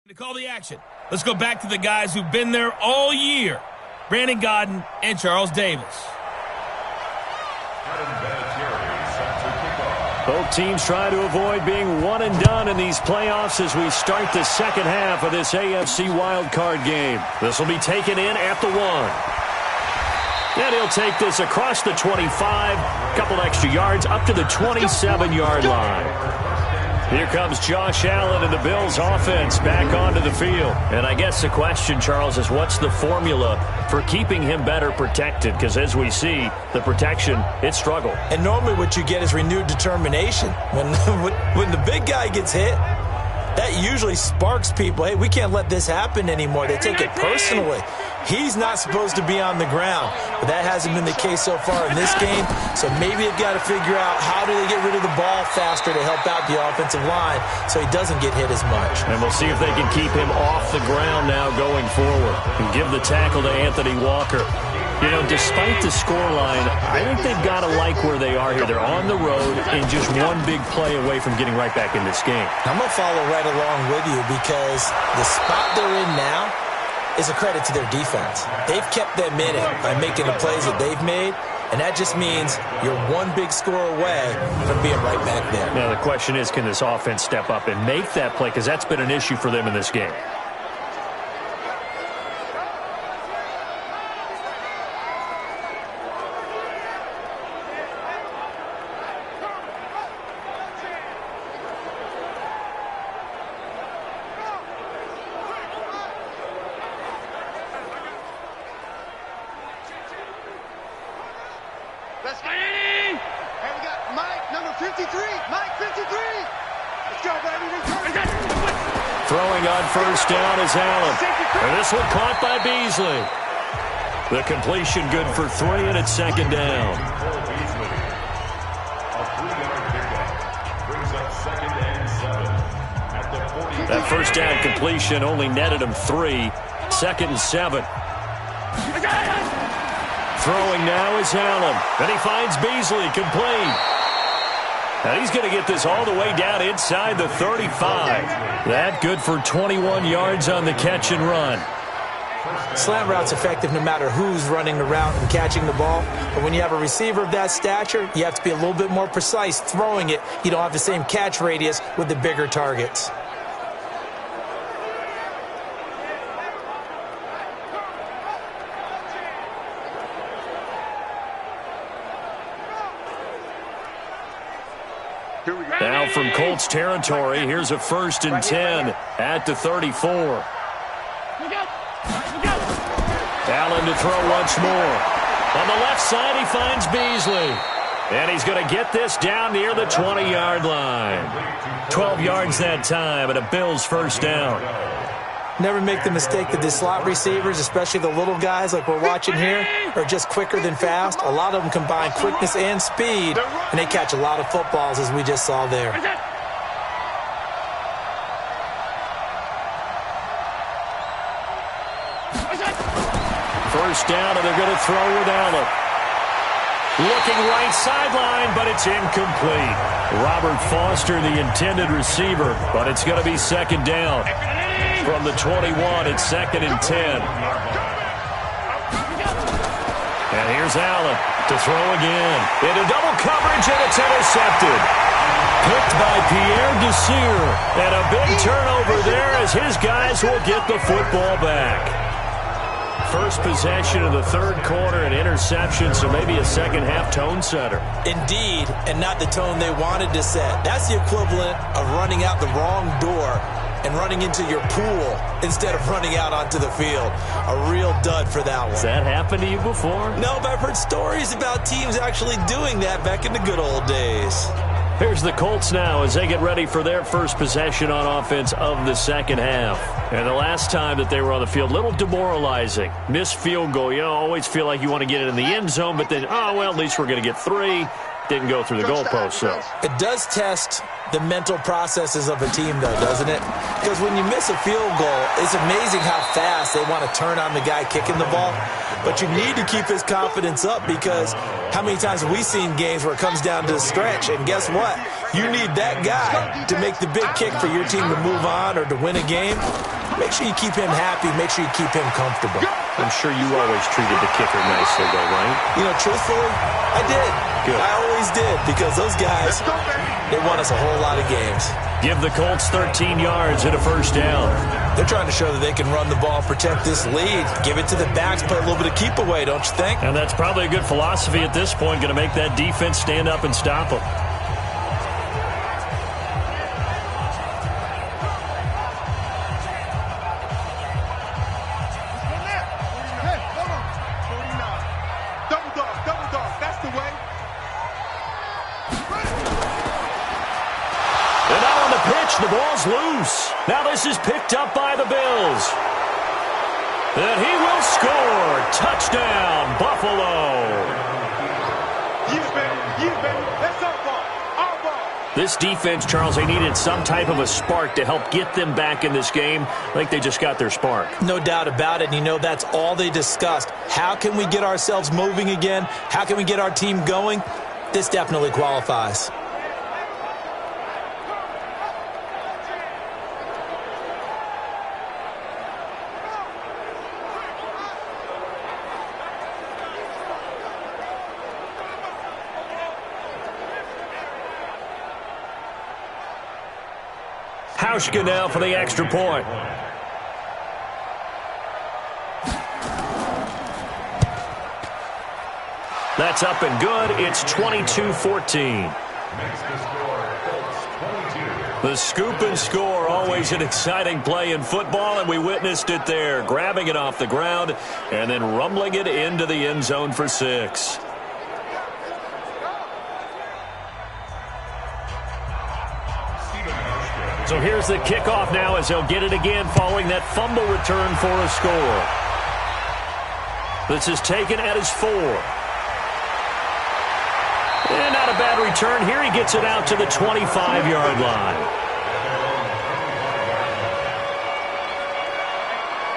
To call the action, let's go back to the guys who've been there all year. Brandon Godden and Charles Davis. Both teams try to avoid being one and done in these playoffs as we start the second half of this AFC wildcard game. This will be taken in at the 1. And he'll take this across the 25, couple extra yards up to the 27-yard line. Here comes Josh Allen and the Bills offense back onto the field. And I guess the question, Charles, is what's the formula for keeping him better protected? Because as we see, the protection, it struggled. And normally what you get is renewed determination. When the big guy gets hit, that usually sparks people. Hey, we can't let this happen anymore. They take it personally. He's not supposed to be on the ground, but that hasn't been the case so far in this game. So maybe they've got to figure out how do they get rid of the ball faster to help out the offensive line so he doesn't get hit as much. And we'll see if they can keep him off the ground now going forward and give the tackle to Anthony Walker. You know, despite the scoreline, I think they've got to like where they are here. They're on the road and just one big play away from getting right back in this game. I'm going to follow right along with you because the spot they're in now is a credit to their defense. They've kept them in it by making the plays that they've made, and that just means you're one big score away from being right back there. Now, the question is, can this offense step up and make that play? Because that's been an issue for them in this game. Let's get it! And we got Mike, number 53. Mike, 53. Let's go, baby. Throwing on first down is Allen. And this one caught by Beasley. The completion good for 3, and it's second down. That first down completion only netted him 3. 2nd and 7. Throwing now is Allen. And he finds Beasley complete. And he's going to get this all the way down inside the 35. That good for 21 yards on the catch and run. Slant route's effective no matter who's running the route and catching the ball. But when you have a receiver of that stature, you have to be a little bit more precise throwing it. You don't have the same catch radius with the bigger targets. Now from Colts territory, here's a 1st and 10 at the 34. Allen to throw once more. On the left side, he finds Beasley. And he's going to get this down near the 20-yard line. 12 yards that time, and a Bills first down. Never make the mistake that the slot receivers, especially the little guys like we're watching here, are just quicker than fast. A lot of them combine quickness and speed, and they catch a lot of footballs, as we just saw there. First down, and they're going to throw with Allen. Looking right sideline, but it's incomplete. Robert Foster, the intended receiver, but it's going to be second down. From the 21, it's 2nd and 10. And here's Allen to throw again. Into double coverage, and it's intercepted. Picked by Pierre Desir. And a big turnover there as his guys will get the football back. First possession of the 3rd quarter, an interception, so maybe a second-half tone setter. Indeed, and not the tone they wanted to set. That's the equivalent of running out the wrong door and running into your pool instead of running out onto the field. A real dud for that one. Has that happened to you before? No, but I've heard stories about teams actually doing that back in the good old days. Here's the Colts now as they get ready for their first possession on offense of the second half. And the last time that they were on the field, a little demoralizing. Missed field goal. You always feel like you want to get it in the end zone, but then, oh, well, at least we're going to get 3. Didn't go through the goalpost, so. It does test the mental processes of a team, though, doesn't it? Because when you miss a field goal, it's amazing how fast they want to turn on the guy kicking the ball. But you need to keep his confidence up because how many times have we seen games where it comes down to the stretch? And guess what? You need that guy to make the big kick for your team to move on or to win a game. Make sure you keep him happy. Make sure you keep him comfortable. I'm sure you always treated the kicker nicely, though, right? You know, truthfully, I did. Good. I always did, because those guys, they won us a whole lot of games. Give the Colts 13 yards and a first down. They're trying to show that they can run the ball, protect this lead. Give it to the backs, play a little bit of keep away, don't you think? And that's probably a good philosophy at this point, going to make that defense stand up and stop them. The ball's loose. Now this is picked up by the Bills. And he will score. Touchdown, Buffalo. That's our ball. Our ball. This defense, Charles, they needed some type of a spark to help get them back in this game. I think they just got their spark. No doubt about it. And you know, that's all they discussed. How can we get ourselves moving again? How can we get our team going? This definitely qualifies. Hauschka now for the extra point. That's up and good. It's 22-14. The scoop and score, always an exciting play in football, and we witnessed it there. Grabbing it off the ground and then rumbling it into the end zone for 6. So here's the kickoff now as they'll get it again following that fumble return for a score. This is taken at his 4. And not a bad return here. He gets it out to the 25-yard line.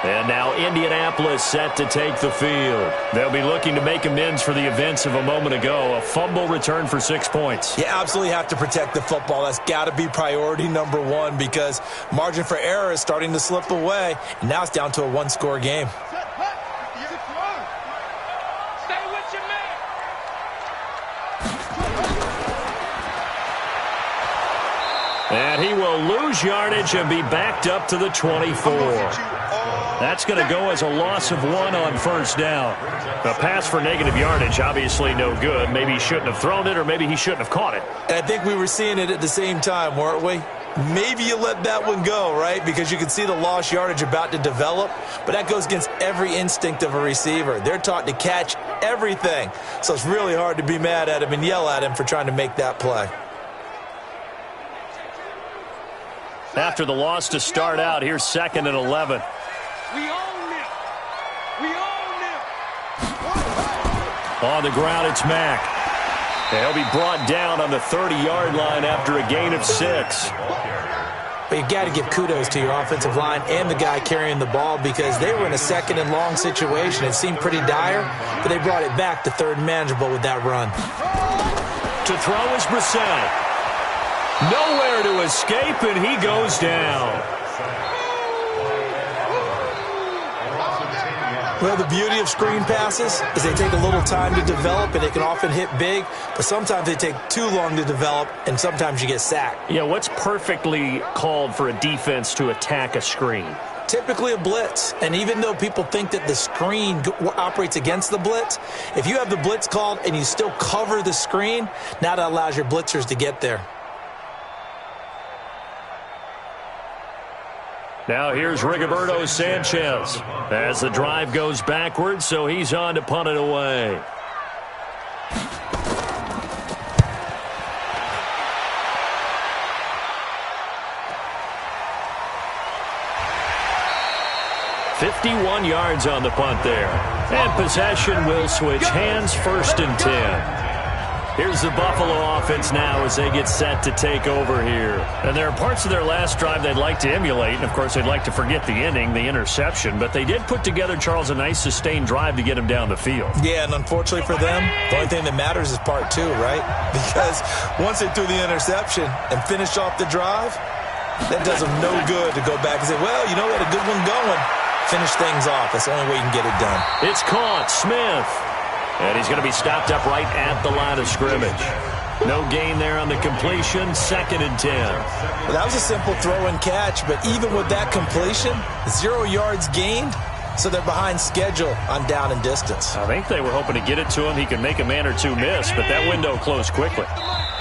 And now Indianapolis set to take the field. They'll be looking to make amends for the events of a moment ago. A fumble return for 6 points. You absolutely have to protect the football. That's got to be priority number one, because margin for error is starting to slip away. And now it's down to a one-score game. Stay with your man. And he will lose yardage and be backed up to the 24. That's going to go as a loss of 1 on first down. A pass for negative yardage, obviously no good. Maybe he shouldn't have thrown it, or maybe he shouldn't have caught it. And I think we were seeing it at the same time, weren't we? Maybe you let that one go, right? Because you can see the lost yardage about to develop. But that goes against every instinct of a receiver. They're taught to catch everything. So it's really hard to be mad at him and yell at him for trying to make that play. After the loss to start out, here's 2nd and 11. We own them. We own them. On the ground, it's Mack. He'll be brought down on the 30-yard line after a gain of 6. But you've got to give kudos to your offensive line and the guy carrying the ball, because they were in a 2nd and long situation. It seemed pretty dire, but they brought it back to 3rd and manageable with that run. To throw is Brissett. Nowhere to escape, and he goes down. Well, the beauty of screen passes is they take a little time to develop, and they can often hit big, but sometimes they take too long to develop, and sometimes you get sacked. Yeah, what's perfectly called for a defense to attack a screen? Typically a blitz, and even though people think that the screen operates against the blitz, if you have the blitz called and you still cover the screen, now that allows your blitzers to get there. Now here's Rigoberto Sanchez as the drive goes backwards, so he's on to punt it away. "51 yards on the punt there. And possession will switch hands, 1st and 10. Here's the Buffalo offense now as they get set to take over here. And there are parts of their last drive they'd like to emulate. And, of course, they'd like to forget the ending, the interception. But they did put together, Charles, a nice sustained drive to get him down the field. Yeah, and unfortunately for them, the only thing that matters is part 2, right? Because once they threw the interception and finished off the drive, That does them no good to go back and say, well, you know, we had a good one going. Finish things off. That's the only way you can get it done. It's caught. Smith. And he's going to be stopped up right at the line of scrimmage. No gain there on the completion. 2nd and 10. Well, that was a simple throw and catch, but even with that completion, 0 yards gained, so they're behind schedule on down and distance. I think they were hoping to get it to him. He could make a man or two miss, but that window closed quickly.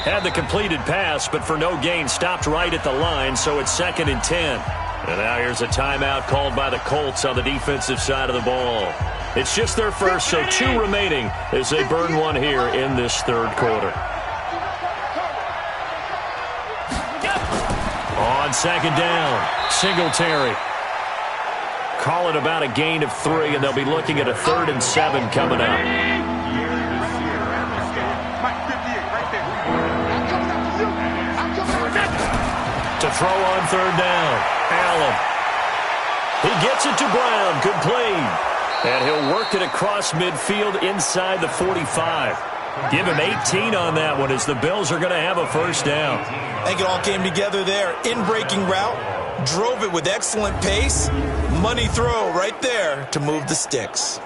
Had the completed pass, but for no gain, stopped right at the line, so it's 2nd and 10. And now here's a timeout called by the Colts on the defensive side of the ball. It's just their first, so 2 remaining as they burn one here in this 3rd quarter. On 2nd down, Singletary. Call it about a gain of 3, and they'll be looking at a 3rd and 7 coming up. To throw on 3rd down, Allen. He gets it to Brown, complete. And he'll work it across midfield inside the 45. Give him 18 on that one as the Bills are going to have a 1st down. I think it all came together there. In-breaking route, drove it with excellent pace. Money throw right there to move the sticks.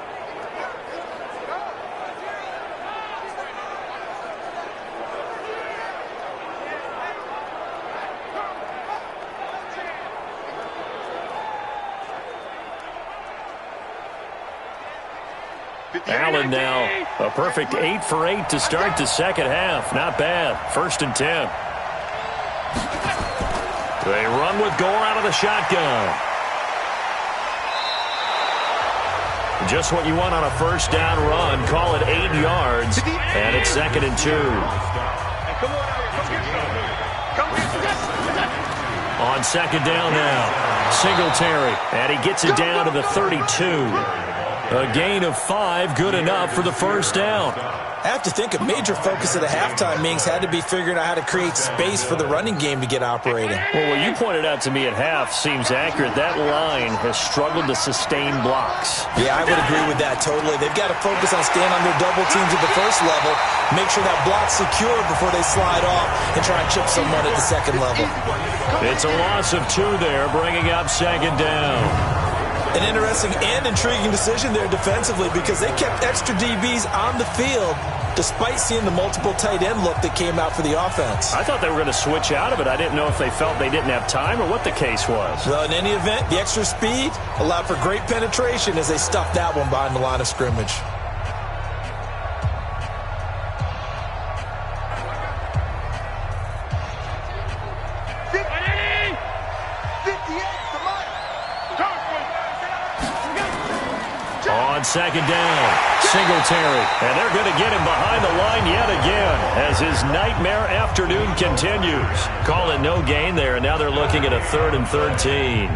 Allen now a perfect 8 for 8 to start the 2nd half. Not bad. 1st and 10. They run with Gore out of the shotgun. Just what you want on a 1st down run. Call it 8 yards. And it's 2nd and 2. On 2nd down now, Singletary. And he gets it down to the 32. A gain of 5, good enough for the 1st down. I have to think a major focus of the halftime meetings had to be figuring out how to create space for the running game to get operating. Well, what you pointed out to me at half seems accurate. That line has struggled to sustain blocks. Yeah, I would agree with that totally. They've got to focus on staying on their double teams at the 1st level, make sure that block's secure before they slide off and try and chip someone at the 2nd level. It's a loss of 2 there, bringing up 2nd down. An interesting and intriguing decision there defensively because they kept extra DBs on the field despite seeing the multiple tight end look that came out for the offense. I thought they were going to switch out of it. I didn't know if they felt they didn't have time or what the case was. Well, in any event, the extra speed allowed for great penetration as they stuffed that one behind the line of scrimmage. On 2nd down, Singletary. And they're going to get him behind the line yet again as his nightmare afternoon continues. Call it no gain there, and now they're looking at a 3rd and 13.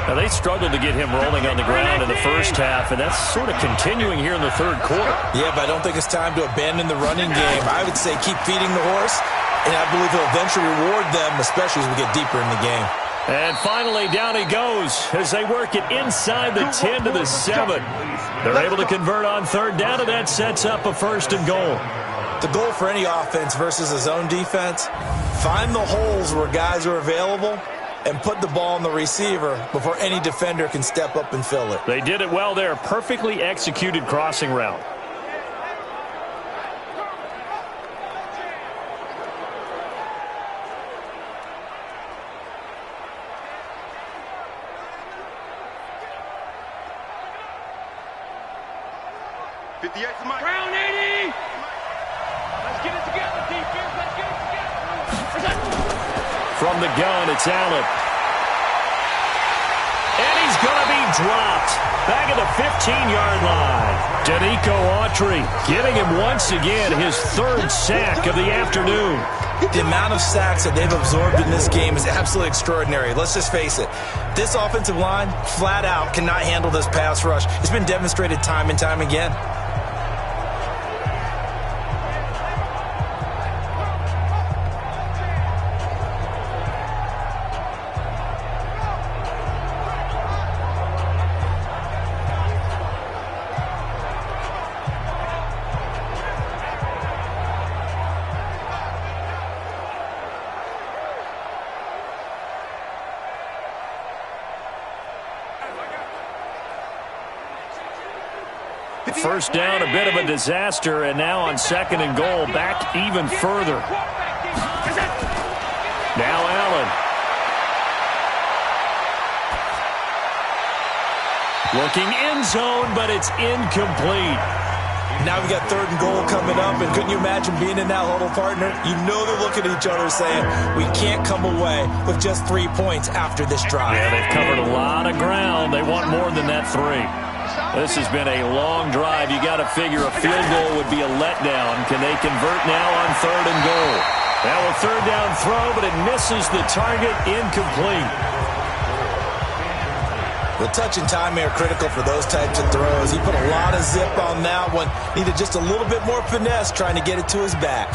Now, they struggled to get him rolling on the ground in the 1st half, and that's sort of continuing here in the 3rd quarter. Yeah, but I don't think it's time to abandon the running game. I would say keep feeding the horse, and I believe he'll eventually reward them, especially as we get deeper in the game. And finally, down he goes as they work it inside the 10 to the 7. They're able to convert on 3rd down, and that sets up a 1st and goal. The goal for any offense versus a zone defense, find the holes where guys are available and put the ball on the receiver before any defender can step up and fill it. They did it well there. Perfectly executed crossing route. Round 80! Let's get it together, defense. Let's get it together. From the gun, it's Allen. And he's going to be dropped. Back at the 15-yard line. Danico Autry getting him once again his 3rd sack of the afternoon. The amount of sacks that they've absorbed in this game is absolutely extraordinary. Let's just face it. This offensive line, flat out, cannot handle this pass rush. It's been demonstrated time and time again. First down, a bit of a disaster, and now on 2nd and goal, back even further. Now Allen. Looking end zone, but it's incomplete. Now we got 3rd and goal coming up, and couldn't you imagine being in that huddle, partner? You know they're looking at each other saying, we can't come away with just 3 points after this drive. Yeah, they've covered a lot of ground. They want more than that 3. This has been a long drive. You got to figure a field goal would be a letdown. Can they convert now on 3rd and goal? Now a 3rd down throw, but it misses the target, incomplete. The touch and timing are critical for those types of throws. He put a lot of zip on that one. Needed just a little bit more finesse trying to get it to his back.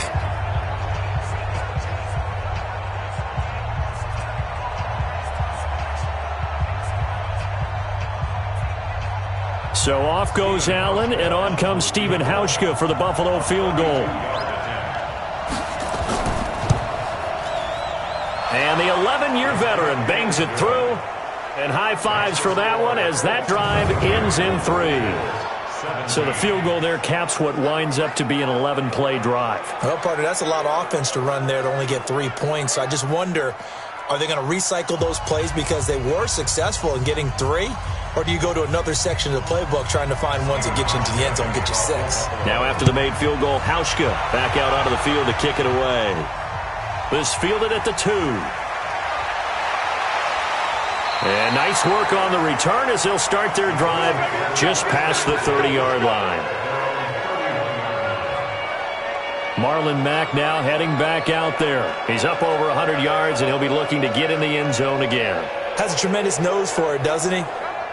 So off goes Allen, and on comes Stephen Hauschka for the Buffalo field goal. And the 11-year veteran bangs it through. And high fives for that one as that drive ends in 3. So the field goal there caps what winds up to be an 11-play drive. Well, partner, that's a lot of offense to run there to only get 3 points. So I just wonder, are they going to recycle those plays because they were successful in getting 3? Or do you go to another section of the playbook trying to find ones that get you into the end zone, get you 6? Now after the made field goal, Hauschka back out onto the field to kick it away. This fielded at the 2. And nice work on the return as they'll start their drive just past the 30-yard line. Marlon Mack now heading back out there. He's up over 100 yards, and he'll be looking to get in the end zone again. Has a tremendous nose for it, doesn't he?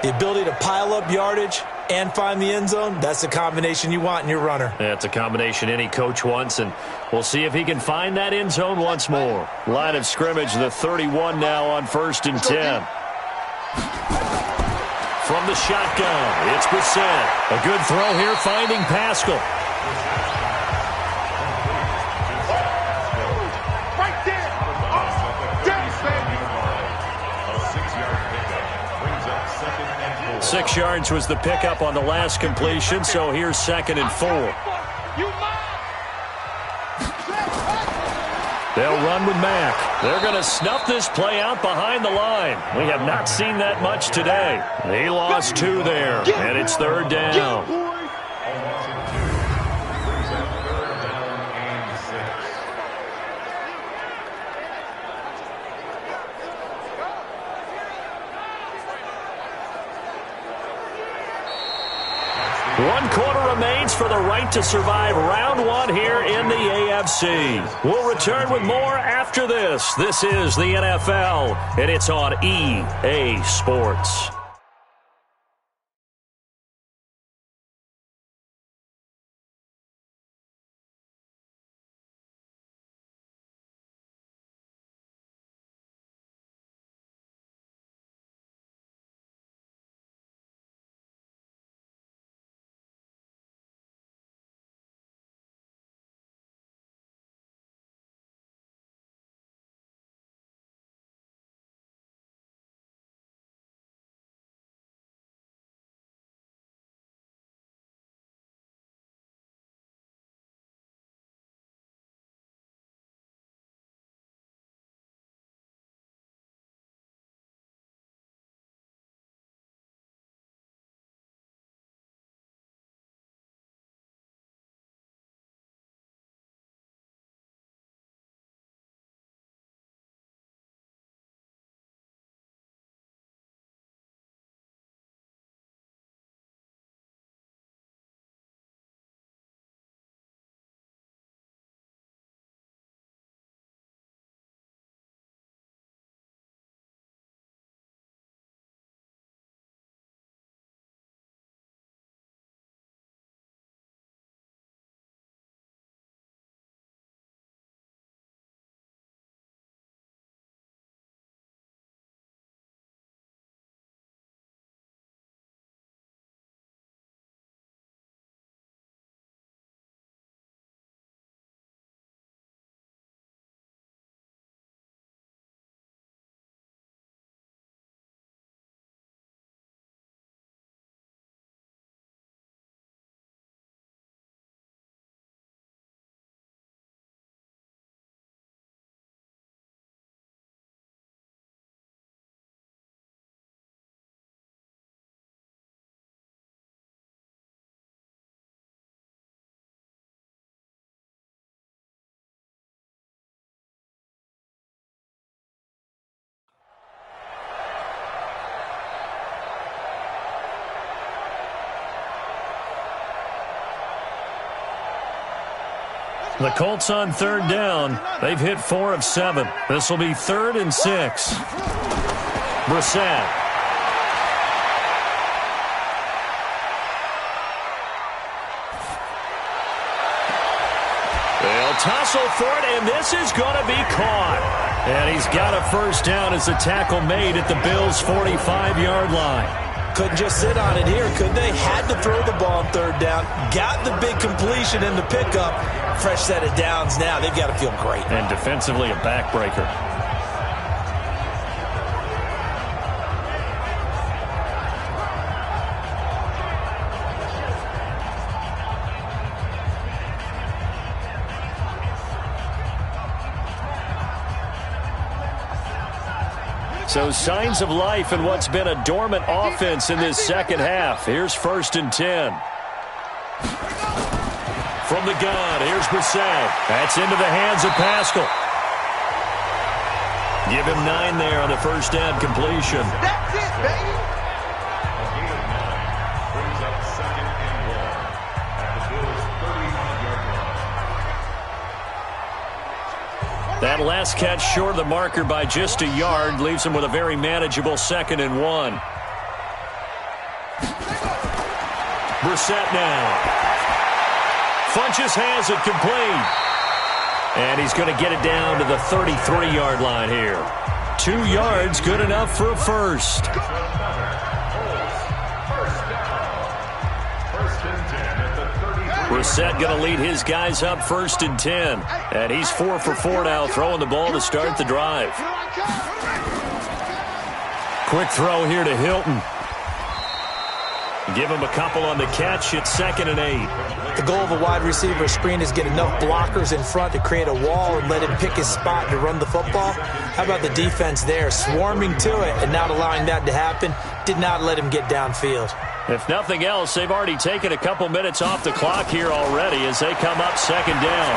The ability to pile up yardage and find the end zone, that's the combination you want in your runner. That's a combination any coach wants, and we'll see if he can find that end zone once more. Line of scrimmage, the 31 now on 1st and 10. From the shotgun, it's Brissett. A good throw here, finding Pascal. Right there. 6 yards was the pickup on the last completion, so here's 2nd and 4. They'll run with Mack. They're going to snuff this play out behind the line. We have not seen that much today. He lost 2 there, and it's 3rd down. One quarter remains for the right to survive round 1 here in the AFC. We'll return with more after this. This is the NFL, and it's on EA Sports. The Colts on third down. They've hit 4 of 7. This will be 3rd and 6. Brissett. They'll tussle for it, and this is going to be caught. And he's got a first down as the tackle made at the Bills' 45-yard line. Couldn't just sit on it here, could they? Had to throw the ball on third down. Got the big completion in the pickup. Fresh set of downs now. They've got to feel great. And defensively a backbreaker. So signs of life in what's been a dormant offense in this second half. Here's 1st and 10. From the gun, here's Brissett. That's into the hands of Pascal. Give him 9 there on the first down completion. That's it, baby. That last catch short of the marker by just a yard leaves him with a very manageable 2nd and 1. Brissett now. Funches has it complete. And he's going to get it down to the 33-yard line here. 2 yards, good enough for a first. Brissett going to lead his guys up 1st and 10. And he's 4 for 4 now, throwing the ball to start the drive. Quick throw here to Hilton. Give him a couple on the catch. It's 2nd and 8. The goal of a wide receiver screen is get enough blockers in front to create a wall and let him pick his spot to run the football. How about the defense there? Swarming to it and not allowing that to happen. Did not let him get downfield. If nothing else, they've already taken a couple minutes off the clock here already as they come up 2nd down.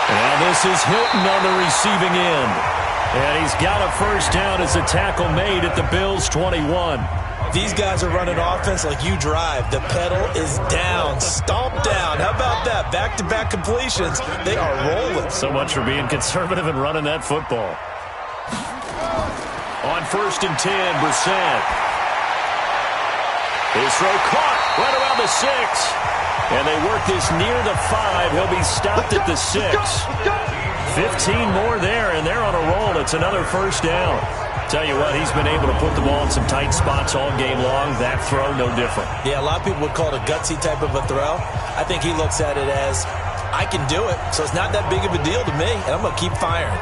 And this is Hilton on the receiving end. And he's got a first down as the tackle made at the Bills' 21. These guys are running offense like you drive. The pedal is down, stomp down. How about that? Back-to-back completions. They are rolling. So much for being conservative and running that football. On 1st and 10, Brissett. His throw caught right around the 6. And they work this near the 5. He'll be stopped at the 6. 15 more there, and they're on a roll. It's another first down. Tell you what, he's been able to put the ball in some tight spots all game long. That throw, no different. Yeah, a lot of people would call it a gutsy type of a throw. I think he looks at it as, I can do it, so it's not that big of a deal to me, and I'm going to keep firing.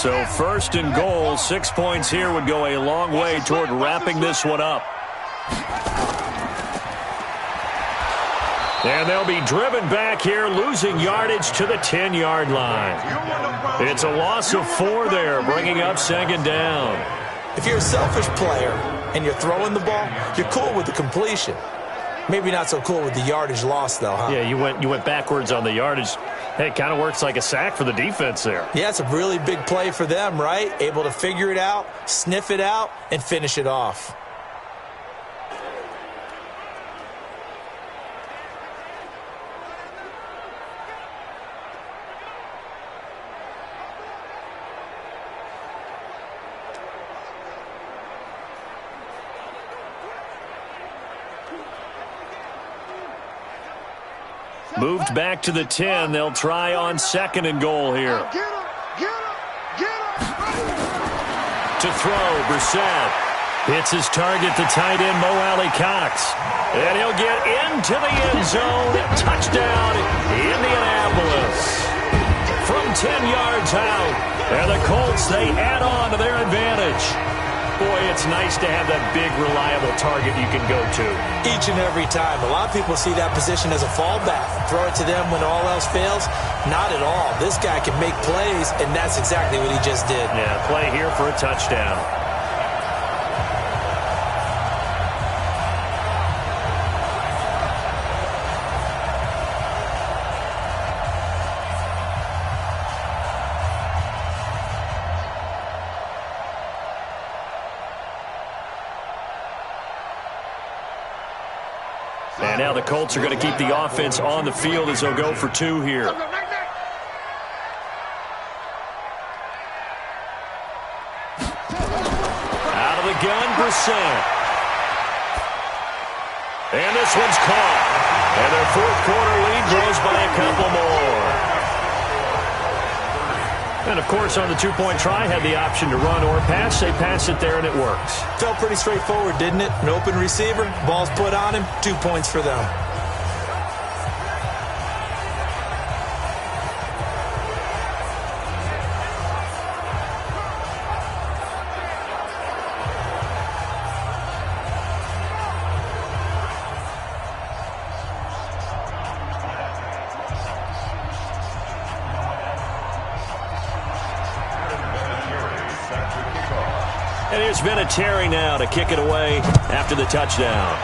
So 1st and goal, 6 points here would go a long way toward wrapping this one up. And they'll be driven back here, losing yardage to the 10-yard line. It's a loss of 4 there, bringing up 2nd down. If you're a selfish player and you're throwing the ball, you're cool with the completion. Maybe not so cool with the yardage loss, though, huh? Yeah, you went backwards on the yardage. Hey, it kind of works like a sack for the defense there. Yeah, it's a really big play for them, right? Able to figure it out, sniff it out, and finish it off. Moved back to the 10. They'll try on 2nd and goal here. To throw, Brissett. Hits his target, the tight end, Mo Alley-Cox. And he'll get into the end zone. Touchdown, Indianapolis. From 10 yards out. And the Colts, they add on to their advantage. Boy, it's nice to have that big, reliable target you can go to. Each and every time. A lot of people see that position as a fallback. Throw it to them when all else fails. Not at all. This guy can make plays, and that's exactly what he just did. Yeah, play here for a touchdown. now the Colts are going to keep the offense on the field as they'll go for 2 here. Out of the gun, Brissett. And this one's caught. And their fourth quarter lead grows by a couple more. And, of course, on the two-point try, had the option to run or pass. They pass it there, and it works. Felt pretty straightforward, didn't it? An open receiver, ball's put on him, 2 points for them. And here's Vinatieri now to kick it away after the touchdown.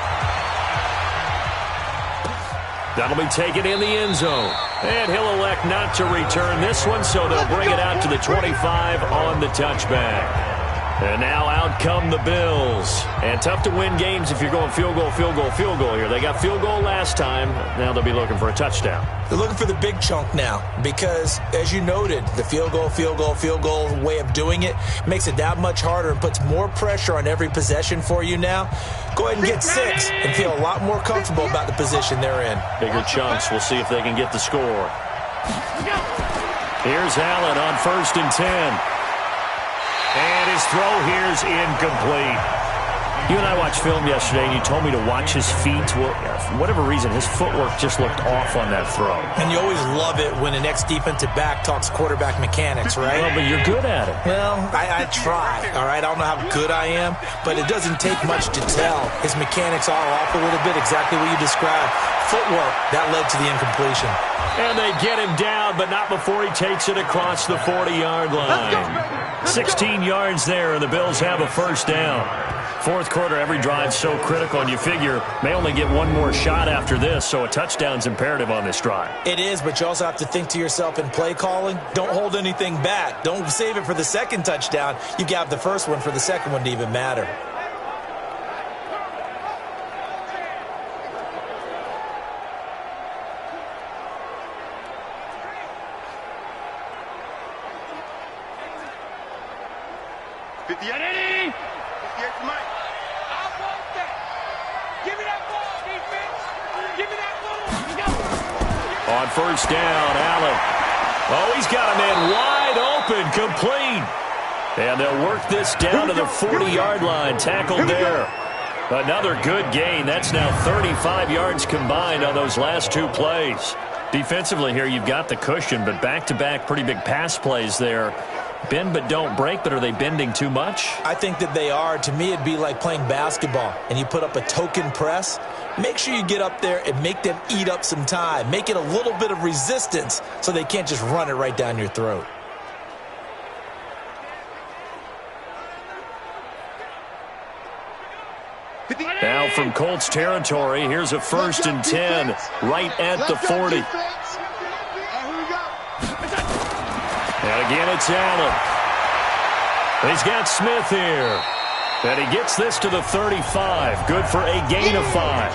That'll be taken in the end zone. And he'll elect not to return this one, so they'll bring it out to the 25 on the touchback. And now out come the Bills. And tough to win games if you're going field goal, field goal, field goal here. They got field goal last time. Now they'll be looking for a touchdown. They're looking for the big chunk now because, as you noted, the field goal way of doing it makes it that much harder and puts more pressure on every possession for you now. Go ahead and get 6 and feel a lot more comfortable about the position they're in. Bigger chunks. We'll see if they can get the score. Here's Allen on 1st and 10. And his throw here's incomplete. You and I watched film yesterday, and you told me to watch his feet. Well, for whatever reason, his footwork just looked off on that throw. And you always love it when an ex-defensive back talks quarterback mechanics, right? Well, but you're good at it. Well, I try, all right? I don't know how good I am, but it doesn't take much to tell. His mechanics are off a little bit, exactly what you described. Footwork, that led to the incompletion. And they get him down, but not before he takes it across the 40-yard line. 16 yards there, and the Bills have a first down. Fourth quarter, every drive so critical, and you figure may only get one more shot after this, so a touchdown's imperative on this drive. It is, but you also have to think to yourself in play calling, don't hold anything back. Don't save it for the second touchdown. You got the first one for the second one to even matter. On first down, Allen. Oh, he's got a man wide open, complete. And they'll work this down to the 40-yard line, tackled there. Another good gain. That's now 35 yards combined on those last 2 plays. Defensively here, you've got the cushion, but back-to-back pretty big pass plays there. Bend but don't break, but are they bending too much? I think that they are. To me, it'd be like playing basketball, and you put up a token press. Make sure you get up there and make them eat up some time. Make it a little bit of resistance so they can't just run it right down your throat. Now from Colts territory, here's a 1st and 10 right at the 40. And again, it's Allen. He's got Smith here. And he gets this to the 35. Good for a gain of 5.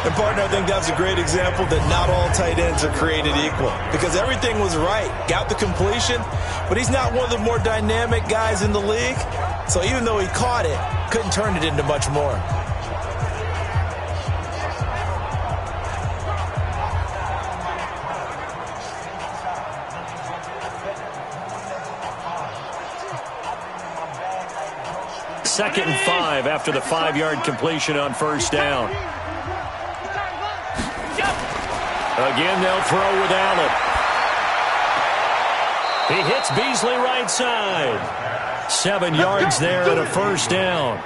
And, partner, I think that's a great example that not all tight ends are created equal. Because everything was right. Got the completion. But he's not one of the more dynamic guys in the league. So even though he caught it, couldn't turn it into much more. Second and 5 after the 5-yard completion on first down. Again, they'll throw with Allen. He hits Beasley right side. 7 yards there and a first down.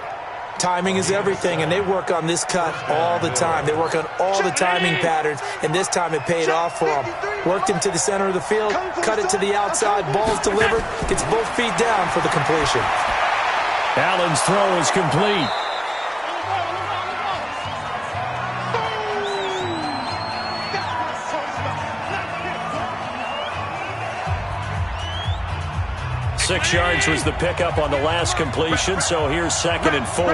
Timing is everything, and they work on this cut all the time. They work on all the timing patterns, and this time it paid off for them. Worked him to the center of the field, cut it to the outside, ball's delivered, gets both feet down for the completion. Allen's throw is complete. Six yards was the pickup on the last completion, so here's 2nd and 4.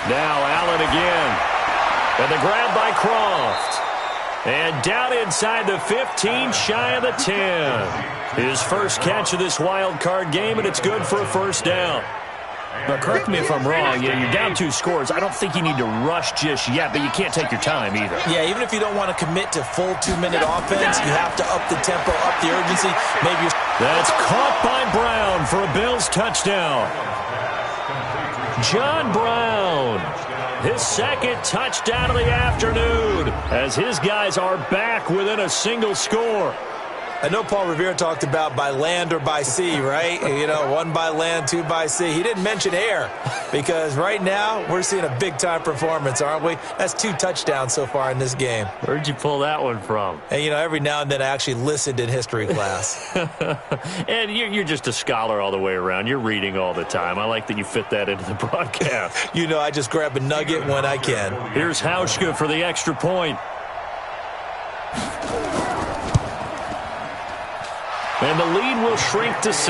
Now Allen again. And the grab by Croft. And down inside the 15, shy of the 10. His first catch of this wild card game, and it's good for a first down. But correct me if I'm wrong, you're down 2 scores. I don't think you need to rush just yet, but you can't take your time either. Yeah, even if you don't want to commit to full 2-minute offense, you have to up the tempo, up the urgency. Maybe that's caught by Brown for a Bills touchdown. John Brown, his second touchdown of the afternoon, as his guys are back within a single score. I know Paul Revere talked about by land or by sea, right? You know, 1 by land, 2 by sea. He didn't mention air because right now we're seeing a big-time performance, aren't we? That's 2 touchdowns so far in this game. Where'd you pull that one from? And, you know, every now and then I actually listened in history class. And you're just a scholar all the way around. You're reading all the time. I like that you fit that into the broadcast. You know, I just grab a nugget when I can. Here's Hauschka for the extra point. And the lead will shrink to 6.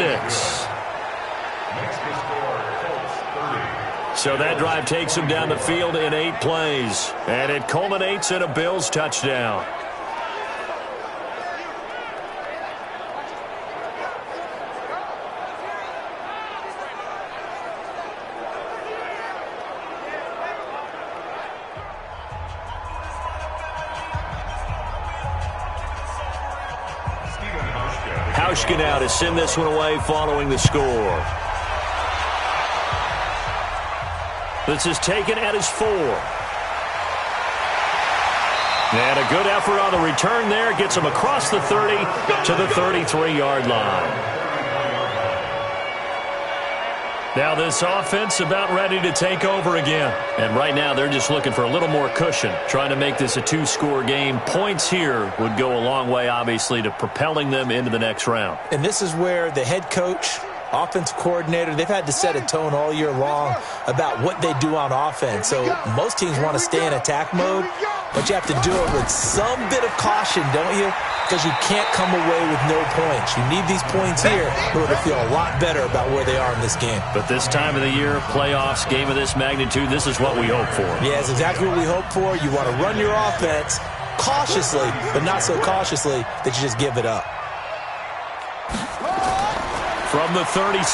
So that drive takes him down the field in 8 plays. And it culminates in a Bills touchdown. Hauschka now to send this one away following the score. This is taken at his 4. And a good effort on the return there. Gets him across the 30 to the 33-yard line. Now this offense about ready to take over again. And right now they're just looking for a little more cushion, trying to make this a 2-score game. Points here would go a long way, obviously, to propelling them into the next round. And this is where the head coach, offense coordinator, they've had to set a tone all year long about what they do on offense. So most teams want to stay in attack mode, but you have to do it with some bit of caution, don't you? Because you can't come away with no points. You need these points here in order to feel a lot better about where they are in this game. But this time of the year, playoffs, game of this magnitude, this is what we hope for. Yeah, it's exactly what we hope for. You want to run your offense cautiously, but not so cautiously that you just give it up. From the 36,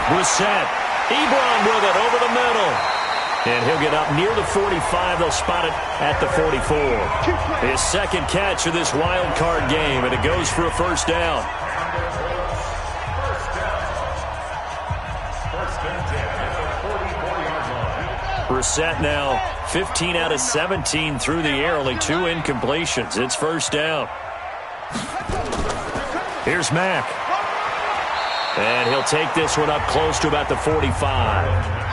Brissett. Ebron with it over the middle. And he'll get up near the 45. They'll spot it at the 44. His second catch of this wild card game, and it goes for a first down. Brissett now 15 out of 17 through the air, only 2 incompletions. It's first down. Here's Mack. And he'll take this one up close to about the 45.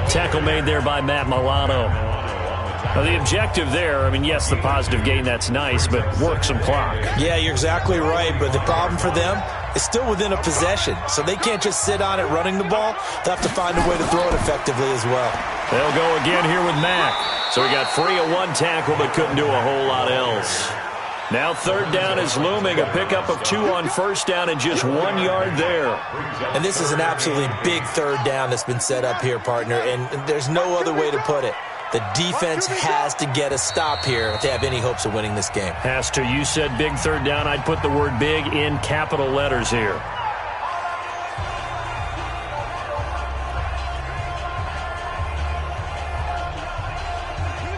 Tackle made there by Matt Milano. Now the objective there, I mean, yes, the positive gain, that's nice, but work some clock. Yeah, you're exactly right, but the problem for them is still within a possession, so they can't just sit on it running the ball. They'll have to find a way to throw it effectively as well. They'll go again here with Mack. So he got free of 1 tackle, but couldn't do a whole lot else. Now third down is looming, a pickup of 2 on first down and just 1 yard there. And this is an absolutely big third down that's been set up here, partner, and there's no other way to put it. The defense has to get a stop here if they have any hopes of winning this game. Has to. You said big third down. I'd put the word big in capital letters here.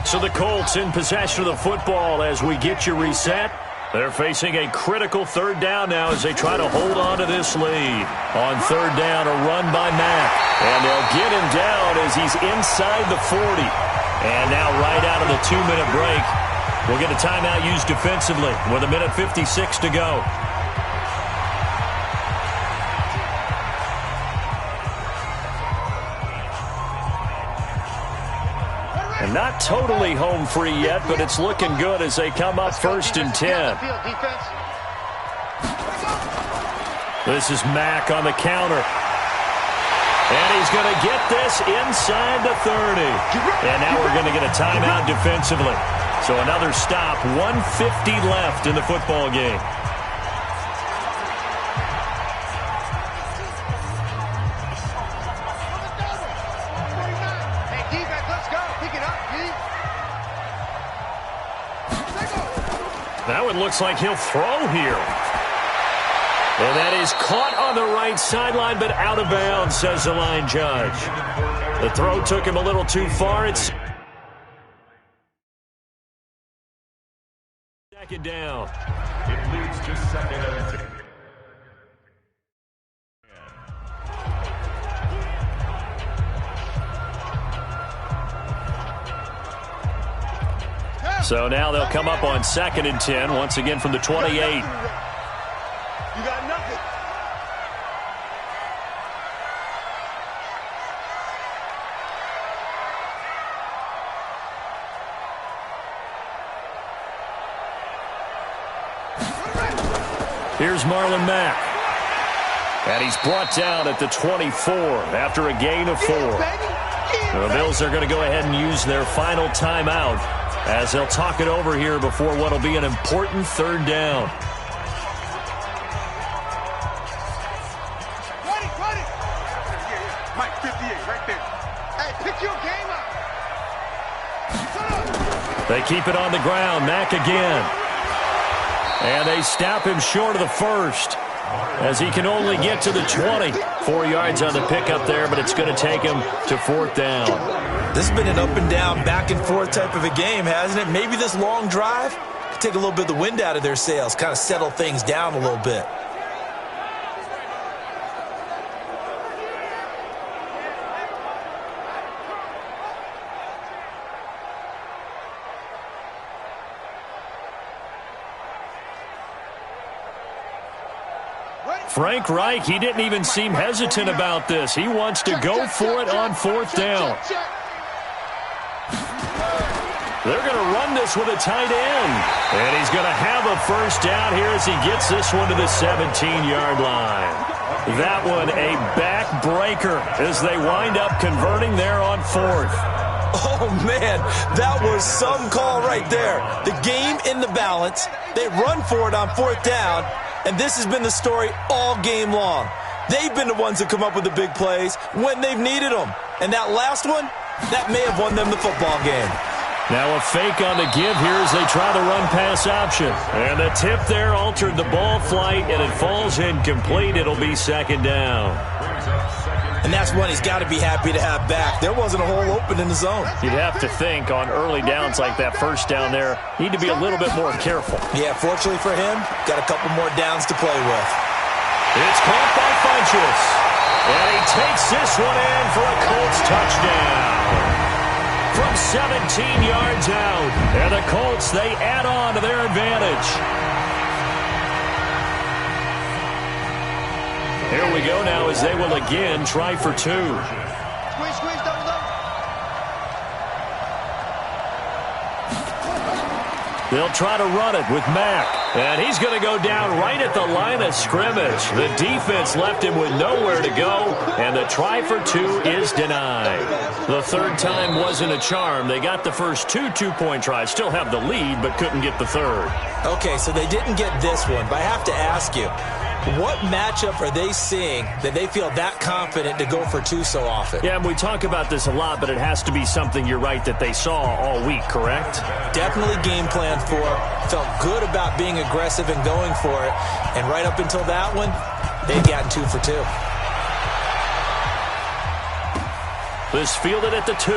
So the Colts in possession of the football as we get you reset. They're facing a critical third down now as they try to hold on to this lead. On third down, a run by Mack. And they'll get him down as he's inside the 40. And now right out of the 2-minute break, we'll get a timeout used defensively with 1:56 to go. And not totally home free yet, but it's looking good as they come up first and 10. This is Mack on the counter. And he's going to get this inside the 30. And now we're going to get a timeout defensively. So another stop, 1:50 left in the football game. Hey, defense, let's go. That one looks like he'll throw here. And that is caught on the right sideline, but out of bounds, says the line judge. The throw took him a little too far. It's second down. It leads to second and 10. So now they'll come up on 2nd and 10, once again from the 28. You got nothing. Here's Marlon Mack. And he's brought down at the 24 after a gain of 4. The Bills are going to go ahead and use their final timeout as they'll talk it over here before what will be an important 3rd down. Ready. Mike, 58, right there. Hey, pick your game up. They keep it on the ground. Mack again. And they snap him short of the 1st as he can only get to the 20. 4 yards on the pickup there, but it's going to take him to 4th down. This has been an up and down, back and forth type of a game, hasn't it? Maybe this long drive could take a little bit of the wind out of their sails, kind of settle things down a little bit. Frank Reich, he didn't even seem hesitant about this. He wants to go for it on 4th down. They're going to run this with a tight end. And he's going to have a 1st down here as he gets this one to the 17-yard line. That one a backbreaker as they wind up converting there on 4th. Oh, man, that was some call right there. The game in the balance. They run for it on 4th down. And this has been the story all game long. They've been the ones that come up with the big plays when they've needed them. And that last one, that may have won them the football game. Now a fake on the give here as they try the run-pass option. And the tip there altered the ball flight, and it falls incomplete. It'll be 2nd down. And that's one he's got to be happy to have back. There wasn't a hole open in the zone. You'd have to think on early downs like that 1st down there, need to be a little bit more careful. Yeah, fortunately for him, got a couple more downs to play with. It's caught by Funchess. And he takes this one in for a Colts touchdown. From 17 yards out. And the Colts, they add on to their advantage. Here we go now as they will again try for 2. Squeeze, double. They'll try to run it with Mack. And he's going to go down right at the line of scrimmage. The defense left him with nowhere to go. And the try for 2 is denied. The 3rd time wasn't a charm. They got the first 2 two-point tries. Still have the lead, but couldn't get the 3rd. Okay, so they didn't get this one. But I have to ask you, what matchup are they seeing that they feel that confident to go for 2 so often? Yeah, and we talk about this a lot, but it has to be something, you're right, that they saw all week, correct? Definitely game plan for it. Felt good about being aggressive and going for it. And right up until that one, they've gotten 2 for 2. This fielded at the 2.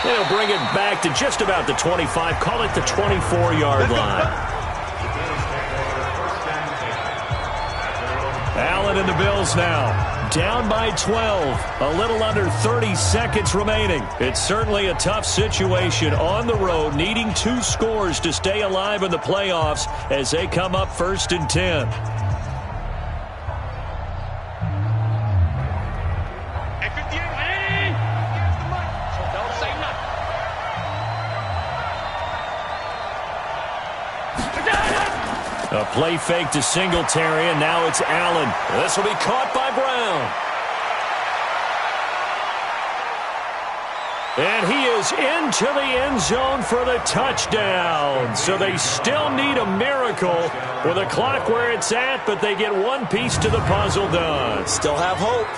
They'll bring it back to just about the 25. Call it the 24-yard line. Allen and the Bills now down by 12. A little under 30 seconds remaining. It's certainly a tough situation on the road, needing 2 scores to stay alive in the playoffs as they come up 1st and 10. A play fake to Singletary, and now it's Allen. This will be caught by Brown. And he is into the end zone for the touchdown. So they still need a miracle with the clock where it's at, but they get one piece to the puzzle done. Still have hope.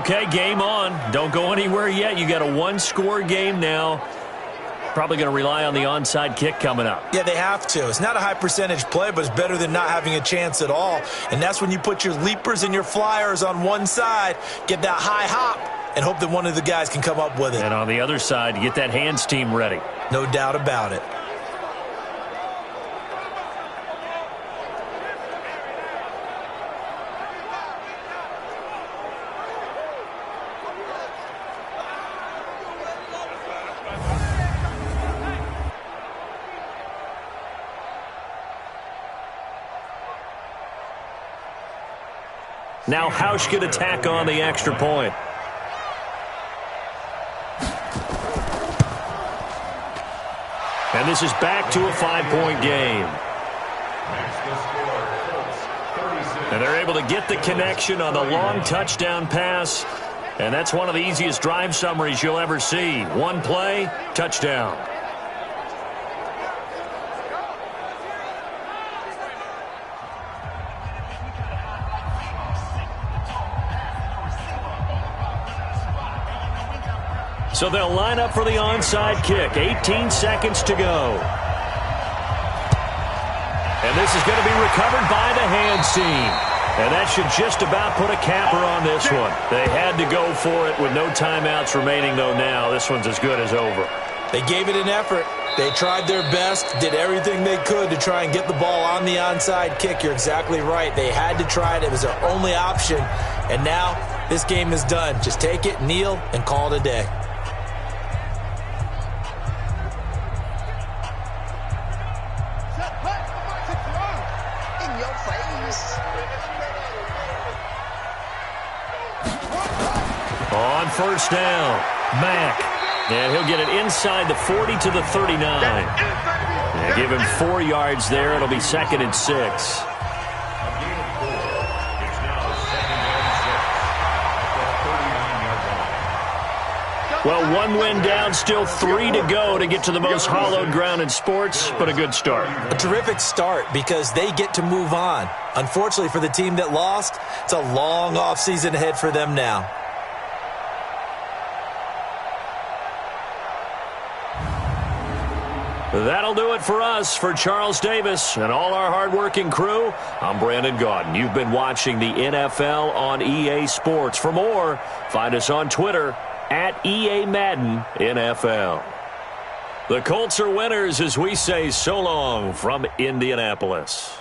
Okay, game on. Don't go anywhere yet. You got a 1-score game now. Probably going to rely on the onside kick coming up. Yeah, they have to. It's not a high percentage play, but it's better than not having a chance at all. And that's when you put your leapers and your flyers on one side, get that high hop, and hope that one of the guys can come up with it. And on the other side, you get that hands team ready. No doubt about it. Now Hausch could attack on the extra point. And this is back to a 5-point game. And they're able to get the connection on the long touchdown pass. And that's one of the easiest drive summaries you'll ever see. One play, touchdown. So they'll line up for the onside kick. 18 seconds to go. And this is going to be recovered by the hands team. And that should just about put a capper on this one. They had to go for it with no timeouts remaining, though, now. This one's as good as over. They gave it an effort. They tried their best, did everything they could to try and get the ball on the onside kick. You're exactly right. They had to try it. It was their only option. And now this game is done. Just take it, kneel, and call it a day. On first down, Mack. And he'll get it inside the 40 to the 39. And give him 4 yards there. It'll be 2nd and 6. Well, 1 win down, still 3 to go to get to the most hallowed ground in sports, but a good start. A terrific start because they get to move on. Unfortunately for the team that lost, it's a long offseason ahead for them now. That'll do it for us. For Charles Davis and all our hardworking crew, I'm Brandon Gaudin. You've been watching the NFL on EA Sports. For more, find us on Twitter at EA Madden NFL. The Colts are winners as we say so long from Indianapolis.